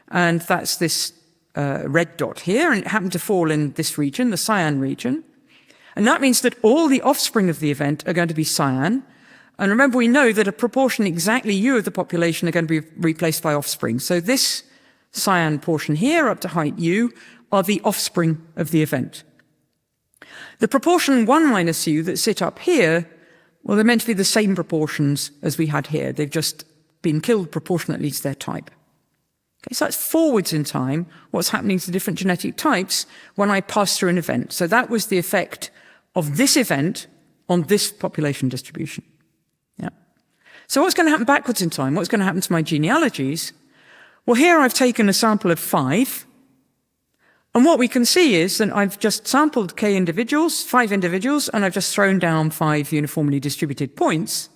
and that's this red dot here, and it happened to fall in this region, the cyan region. And that means that all the offspring of the event are going to be cyan. And remember, we know that a proportion exactly U of the population are going to be replaced by offspring. So this cyan portion here, up to height U, are the offspring of the event. The proportion 1 minus U that sit up here, well, they're meant to be the same proportions as we had here. They've just been killed proportionately to their type. Okay, so that's forwards in time, what's happening to different genetic types when I pass through an event. So that was the effect of this event on this population distribution. Yeah. So what's going to happen backwards in time? What's going to happen to my genealogies? Well, here I've taken a sample of 5. And what we can see is that I've just sampled 5 individuals, and I've just thrown down 5 uniformly distributed points.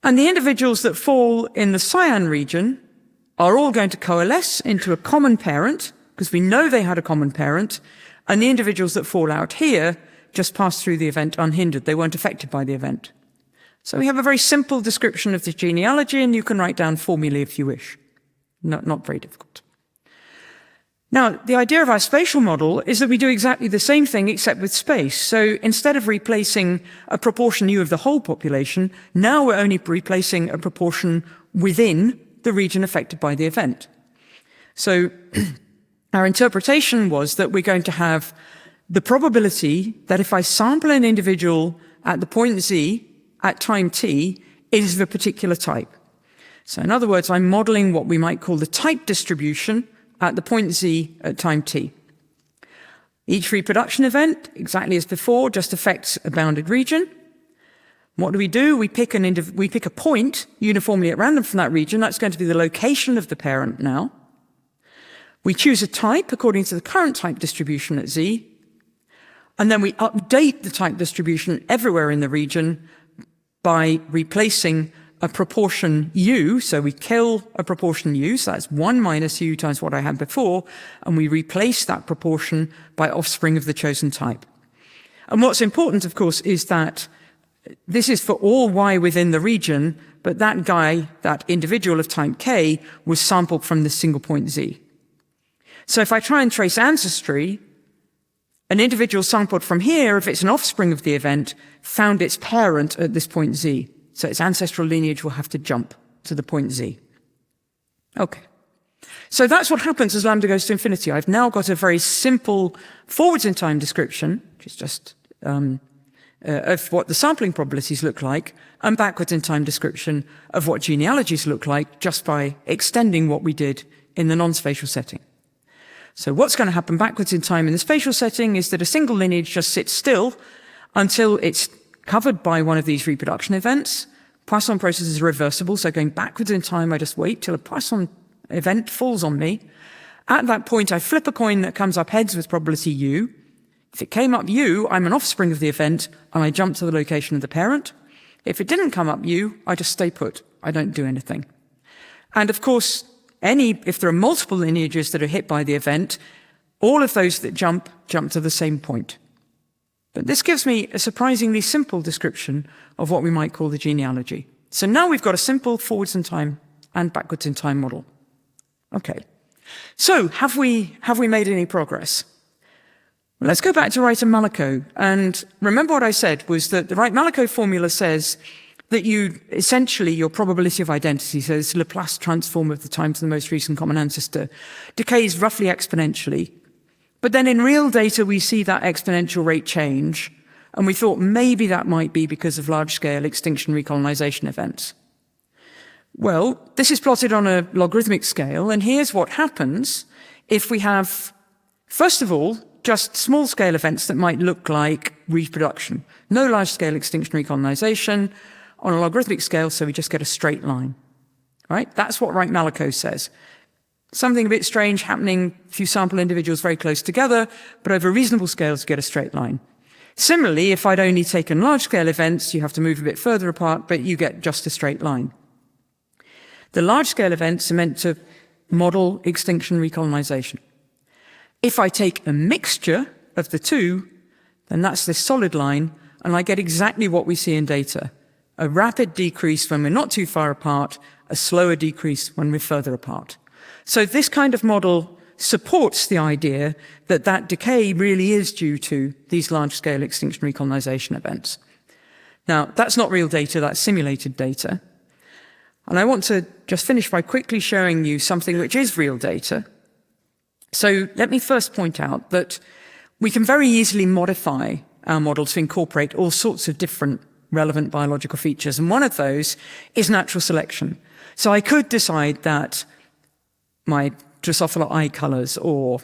And the individuals that fall in the cyan region are all going to coalesce into a common parent, because we know they had a common parent, and the individuals that fall out here just pass through the event unhindered. They weren't affected by the event. So we have a very simple description of the genealogy, and you can write down formulae if you wish. Not very difficult. Now, the idea of our spatial model is that we do exactly the same thing except with space. So instead of replacing a proportion U of the whole population, now we're only replacing a proportion within the region affected by the event. So our interpretation was that we're going to have the probability that if I sample an individual at the point Z at time t, it is of a particular type. So in other words, I'm modeling what we might call the type distribution at the point Z at time t. Each reproduction event, exactly as before, just affects a bounded region. What do? We pick a point uniformly at random from that region. That's going to be the location of the parent now. We choose a type according to the current type distribution at Z. And then we update the type distribution everywhere in the region by replacing a proportion U. So we kill a proportion U. So that's 1 minus U times what I had before. And we replace that proportion by offspring of the chosen type. And what's important, of course, is that this is for all Y within the region, but that individual of type K was sampled from this single point Z. So if I try and trace ancestry, an individual sampled from here, if it's an offspring of the event, found its parent at this point Z. So its ancestral lineage will have to jump to the point Z. Okay. So that's what happens as lambda goes to infinity. I've now got a very simple forwards in time description, which is just of what the sampling probabilities look like, and backwards in time description of what genealogies look like, just by extending what we did in the non-spatial setting. So what's going to happen backwards in time in the spatial setting is that a single lineage just sits still until it's covered by one of these reproduction events. Poisson process is reversible, so going backwards in time, I just wait till a Poisson event falls on me. At that point, I flip a coin that comes up heads with probability U. If it came up U, I'm an offspring of the event, and I jump to the location of the parent. If it didn't come up U, I just stay put. I don't do anything. And of course, if there are multiple lineages that are hit by the event, all of those that jump to the same point. But this gives me a surprisingly simple description of what we might call the genealogy. So now we've got a simple forwards in time and backwards in time model. Okay. So have we made any progress? Well, let's go back to Wright and Mallico. And remember what I said was that the Wright-Mallico formula says that essentially your probability of identity, so this Laplace transform of the time to the most recent common ancestor, decays roughly exponentially. But then in real data, we see that exponential rate change, and we thought maybe that might be because of large-scale extinction recolonization events. Well, this is plotted on a logarithmic scale, and here's what happens if we have, first of all, just small-scale events that might look like reproduction. No large-scale extinction recolonization on a logarithmic scale, so we just get a straight line. Right? That's what Wright-Mallico says. Something a bit strange happening if you sample individuals very close together, but over reasonable scales, you get a straight line. Similarly, if I'd only taken large-scale events, you have to move a bit further apart, but you get just a straight line. The large-scale events are meant to model extinction recolonization. If I take a mixture of the two, then that's this solid line, and I get exactly what we see in data. A rapid decrease when we're not too far apart, a slower decrease when we're further apart. So this kind of model supports the idea that that decay really is due to these large-scale extinction recolonization events. Now, that's not real data, that's simulated data. And I want to just finish by quickly showing you something which is real data. So let me first point out that we can very easily modify our model to incorporate all sorts of different relevant biological features, and one of those is natural selection. So I could decide that my Drosophila eye colors, or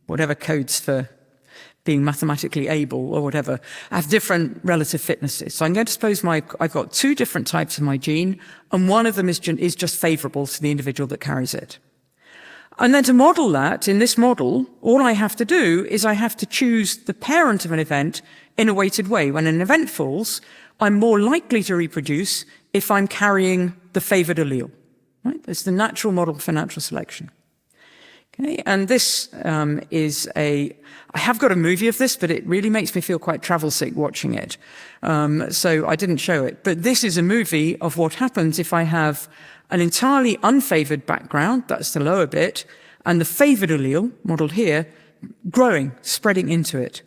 whatever codes for being mathematically able or whatever, have different relative fitnesses. So I'm going to suppose I've got two different types of my gene, and one of them is just favorable to the individual that carries it. And then to model that, in this model, all I have to do is I have to choose the parent of an event in a weighted way. When an event falls, I'm more likely to reproduce if I'm carrying the favored allele. Right? It's the natural model for natural selection. Okay, and this I have got a movie of this, but it really makes me feel quite travel sick watching it. So I didn't show it. But this is a movie of what happens if I have an entirely unfavored background, that's the lower bit, and the favored allele, modeled here, growing, spreading into it.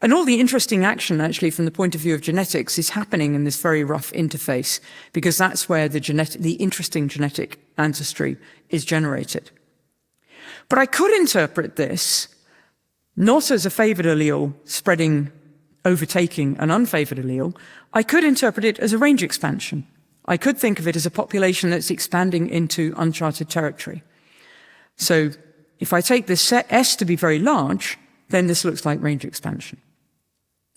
And all the interesting action, actually, from the point of view of genetics, is happening in this very rough interface, because that's where the interesting genetic ancestry is generated. But I could interpret this not as a favored allele spreading, overtaking an unfavored allele. I could interpret it as a range expansion. I could think of it as a population that's expanding into uncharted territory. So if I take this set S to be very large, then this looks like range expansion.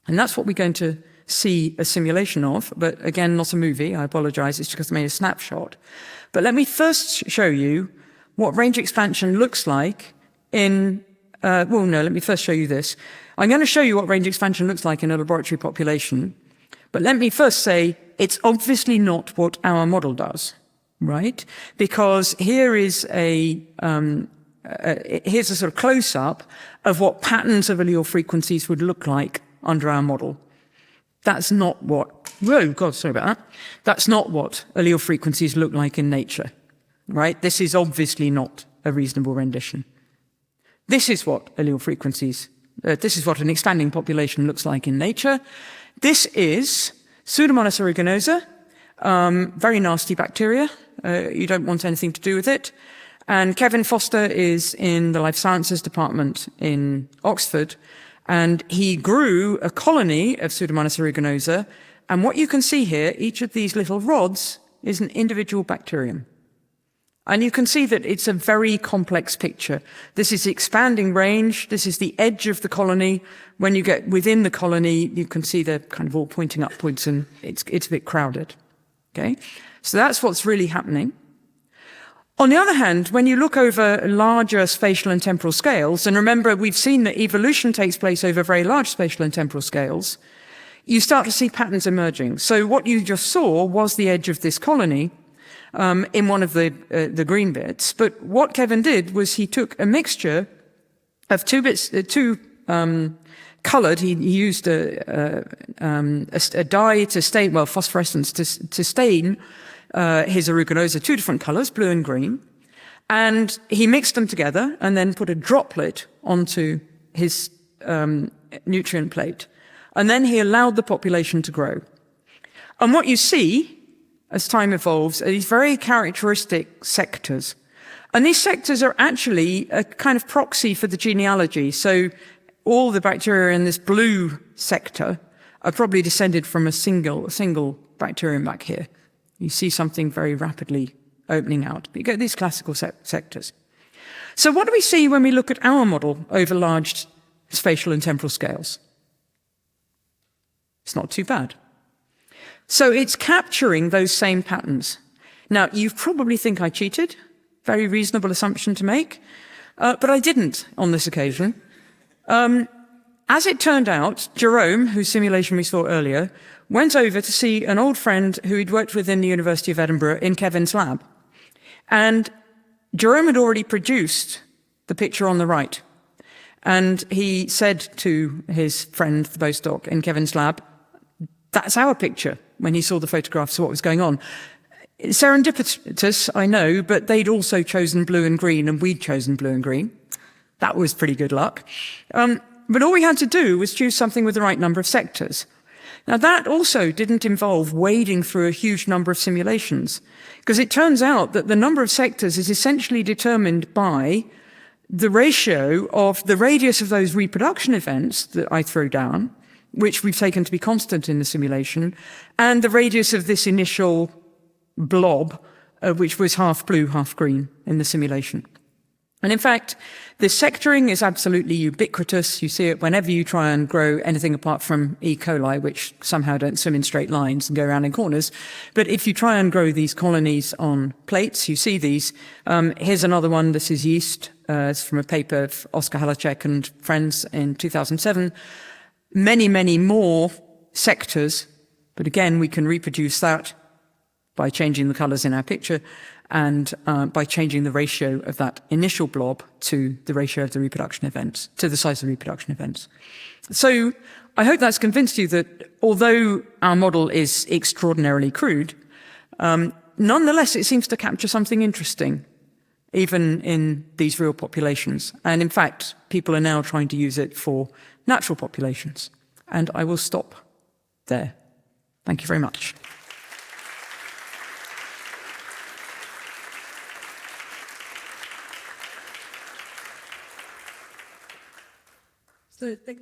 And that's what we're going to see a simulation of, but again, not a movie. I apologize, it's because I made a snapshot. But let me first show you what range expansion looks like in, let me first show you this. I'm going to show you what range expansion looks like in a laboratory population. But let me first say, it's obviously not what our model does, right? Because here is here's a sort of close-up of what patterns of allele frequencies would look like under our model. That's not what, sorry about that. That's not what allele frequencies look like in nature, right? This is obviously not a reasonable rendition. This is what allele frequencies, this is what an expanding population looks like in nature. This is Pseudomonas aeruginosa, very nasty bacteria. You don't want anything to do with it. And Kevin Foster is in the Life Sciences Department in Oxford, and he grew a colony of Pseudomonas aeruginosa. And what you can see here, each of these little rods is an individual bacterium. And you can see that it's a very complex picture. This is the expanding range. This is the edge of the colony. When you get within the colony, you can see they're kind of all pointing upwards, and it's a bit crowded. Okay? So that's what's really happening. On the other hand, when you look over larger spatial and temporal scales, and remember, we've seen that evolution takes place over very large spatial and temporal scales, you start to see patterns emerging. So what you just saw was the edge of this colony, in one of the green bits. But what Kevin did was he took a mixture of two bits, colored. He used a dye to stain, phosphorescence to stain his aeruginosa, two different colors, blue and green. And he mixed them together and then put a droplet onto his nutrient plate. And then he allowed the population to grow. And what you see as time evolves are these very characteristic sectors. And these sectors are actually a kind of proxy for the genealogy. So all the bacteria in this blue sector are probably descended from a single bacterium back here. You see something very rapidly opening out. But you get these classical sectors. So what do we see when we look at our model over large spatial and temporal scales? It's not too bad. So it's capturing those same patterns. Now, you probably think I cheated. Very reasonable assumption to make. But I didn't on this occasion. As it turned out, Jerome, whose simulation we saw earlier, went over to see an old friend who he'd worked with in the University of Edinburgh in Kevin's lab. And Jerome had already produced the picture on the right. And he said to his friend, the postdoc in Kevin's lab, that's our picture, when he saw the photographs of what was going on. Serendipitous, I know, but they'd also chosen blue and green, and we'd chosen blue and green. That was pretty good luck. But all we had to do was choose something with the right number of sectors. Now, that also didn't involve wading through a huge number of simulations, because it turns out that the number of sectors is essentially determined by the ratio of the radius of those reproduction events that I throw down, which we've taken to be constant in the simulation, and the radius of this initial blob, which was half blue, half green in the simulation. And in fact, this sectoring is absolutely ubiquitous. You see it whenever you try and grow anything apart from E. coli, which somehow don't swim in straight lines and go around in corners. But if you try and grow these colonies on plates, you see these. Here's another one. This is yeast. It's from a paper of Oskar Halacek and friends in 2007. Many, many more sectors. But again, we can reproduce that by changing the colors in our picture and by changing the ratio of that initial blob to the ratio of the reproduction events, to the size of the reproduction events. So I hope that's convinced you that although our model is extraordinarily crude, nonetheless it seems to capture something interesting, even in these real populations. And in fact, people are now trying to use it for natural populations. And I will stop there. Thank you very much. So thank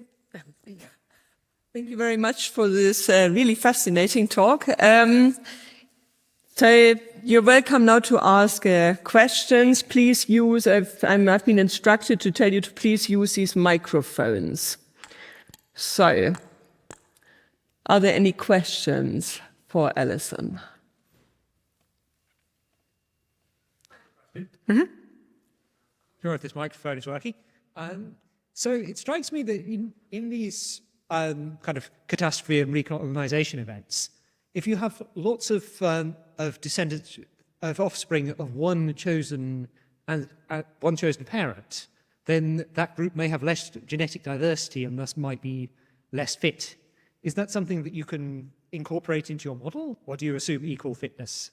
you very much for this really fascinating talk. So you're welcome now to ask questions. Please use, I've been instructed to tell you to please use these microphones. So, are there any questions for Alison? Mm-hmm. Sure, if this microphone is working. So it strikes me that in these kind of catastrophe and recolonization events, if you have lots of descendants of offspring of one chosen parent, then that group may have less genetic diversity and thus might be less fit. Is that something that you can incorporate into your model, or do you assume equal fitness?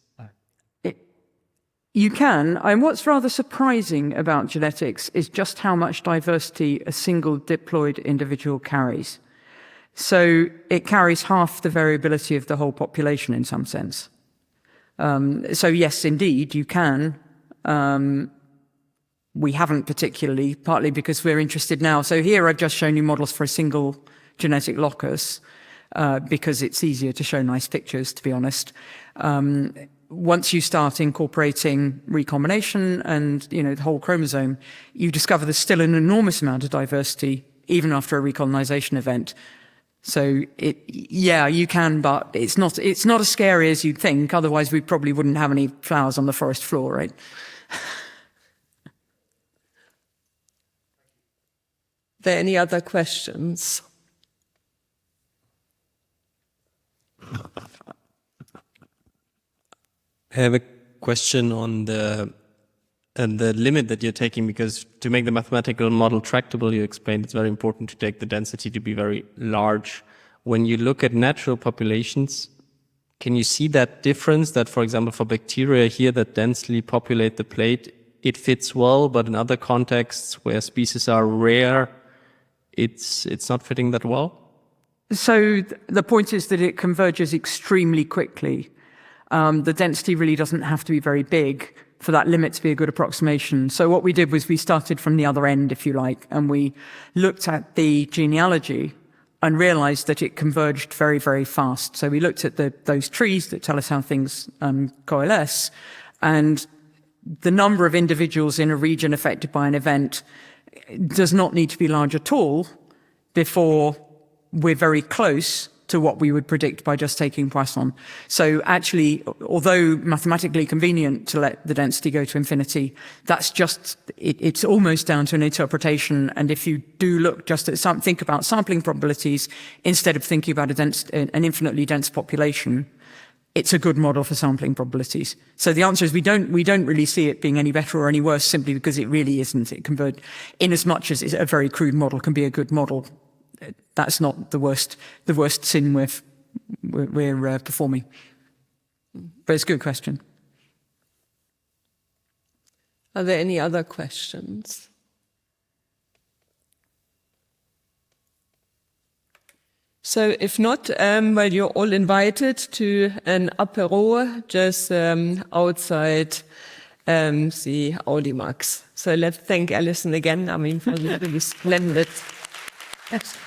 You can. And what's rather surprising about genetics is just how much diversity a single diploid individual carries. So it carries half the variability of the whole population in some sense. So yes, indeed, you can. We haven't particularly, partly because we're interested now. So here I've just shown you models for a single genetic locus, because it's easier to show nice pictures, to be honest. Once you start incorporating recombination and the whole chromosome, you discover there's still an enormous amount of diversity, even after a recolonization event. So yeah, you can, but it's not as scary as you'd think. Otherwise, we probably wouldn't have any flowers on the forest floor, right? Are there any other questions? I have a question on the limit that you're taking, because to make the mathematical model tractable, you explained it's very important to take the density to be very large. When you look at natural populations, can you see that difference that, for example, for bacteria here that densely populate the plate, it fits well, but in other contexts where species are rare, it's not fitting that well? So the point is that it converges extremely quickly. The density really doesn't have to be very big for that limit to be a good approximation. So what we did was we started from the other end, if you like, and we looked at the genealogy and realized that it converged very, very fast. So we looked at those trees that tell us how things coalesce, and the number of individuals in a region affected by an event does not need to be large at all before we're very close to what we would predict by just taking Poisson. So actually, although mathematically convenient to let the density go to infinity, that's just, it's almost down to an interpretation. And if you do look just at think about sampling probabilities, instead of thinking about an infinitely dense population, it's a good model for sampling probabilities. So the answer is we don't really see it being any better or any worse simply because it really isn't. It converge in as much as a very crude model can be a good model. That's not the worst sin we're performing. But it's a good question. Are there any other questions? So if not, well, you're all invited to an apéro just outside the Audimax. So let's thank Alison again, I mean, for the really splendid. Yes.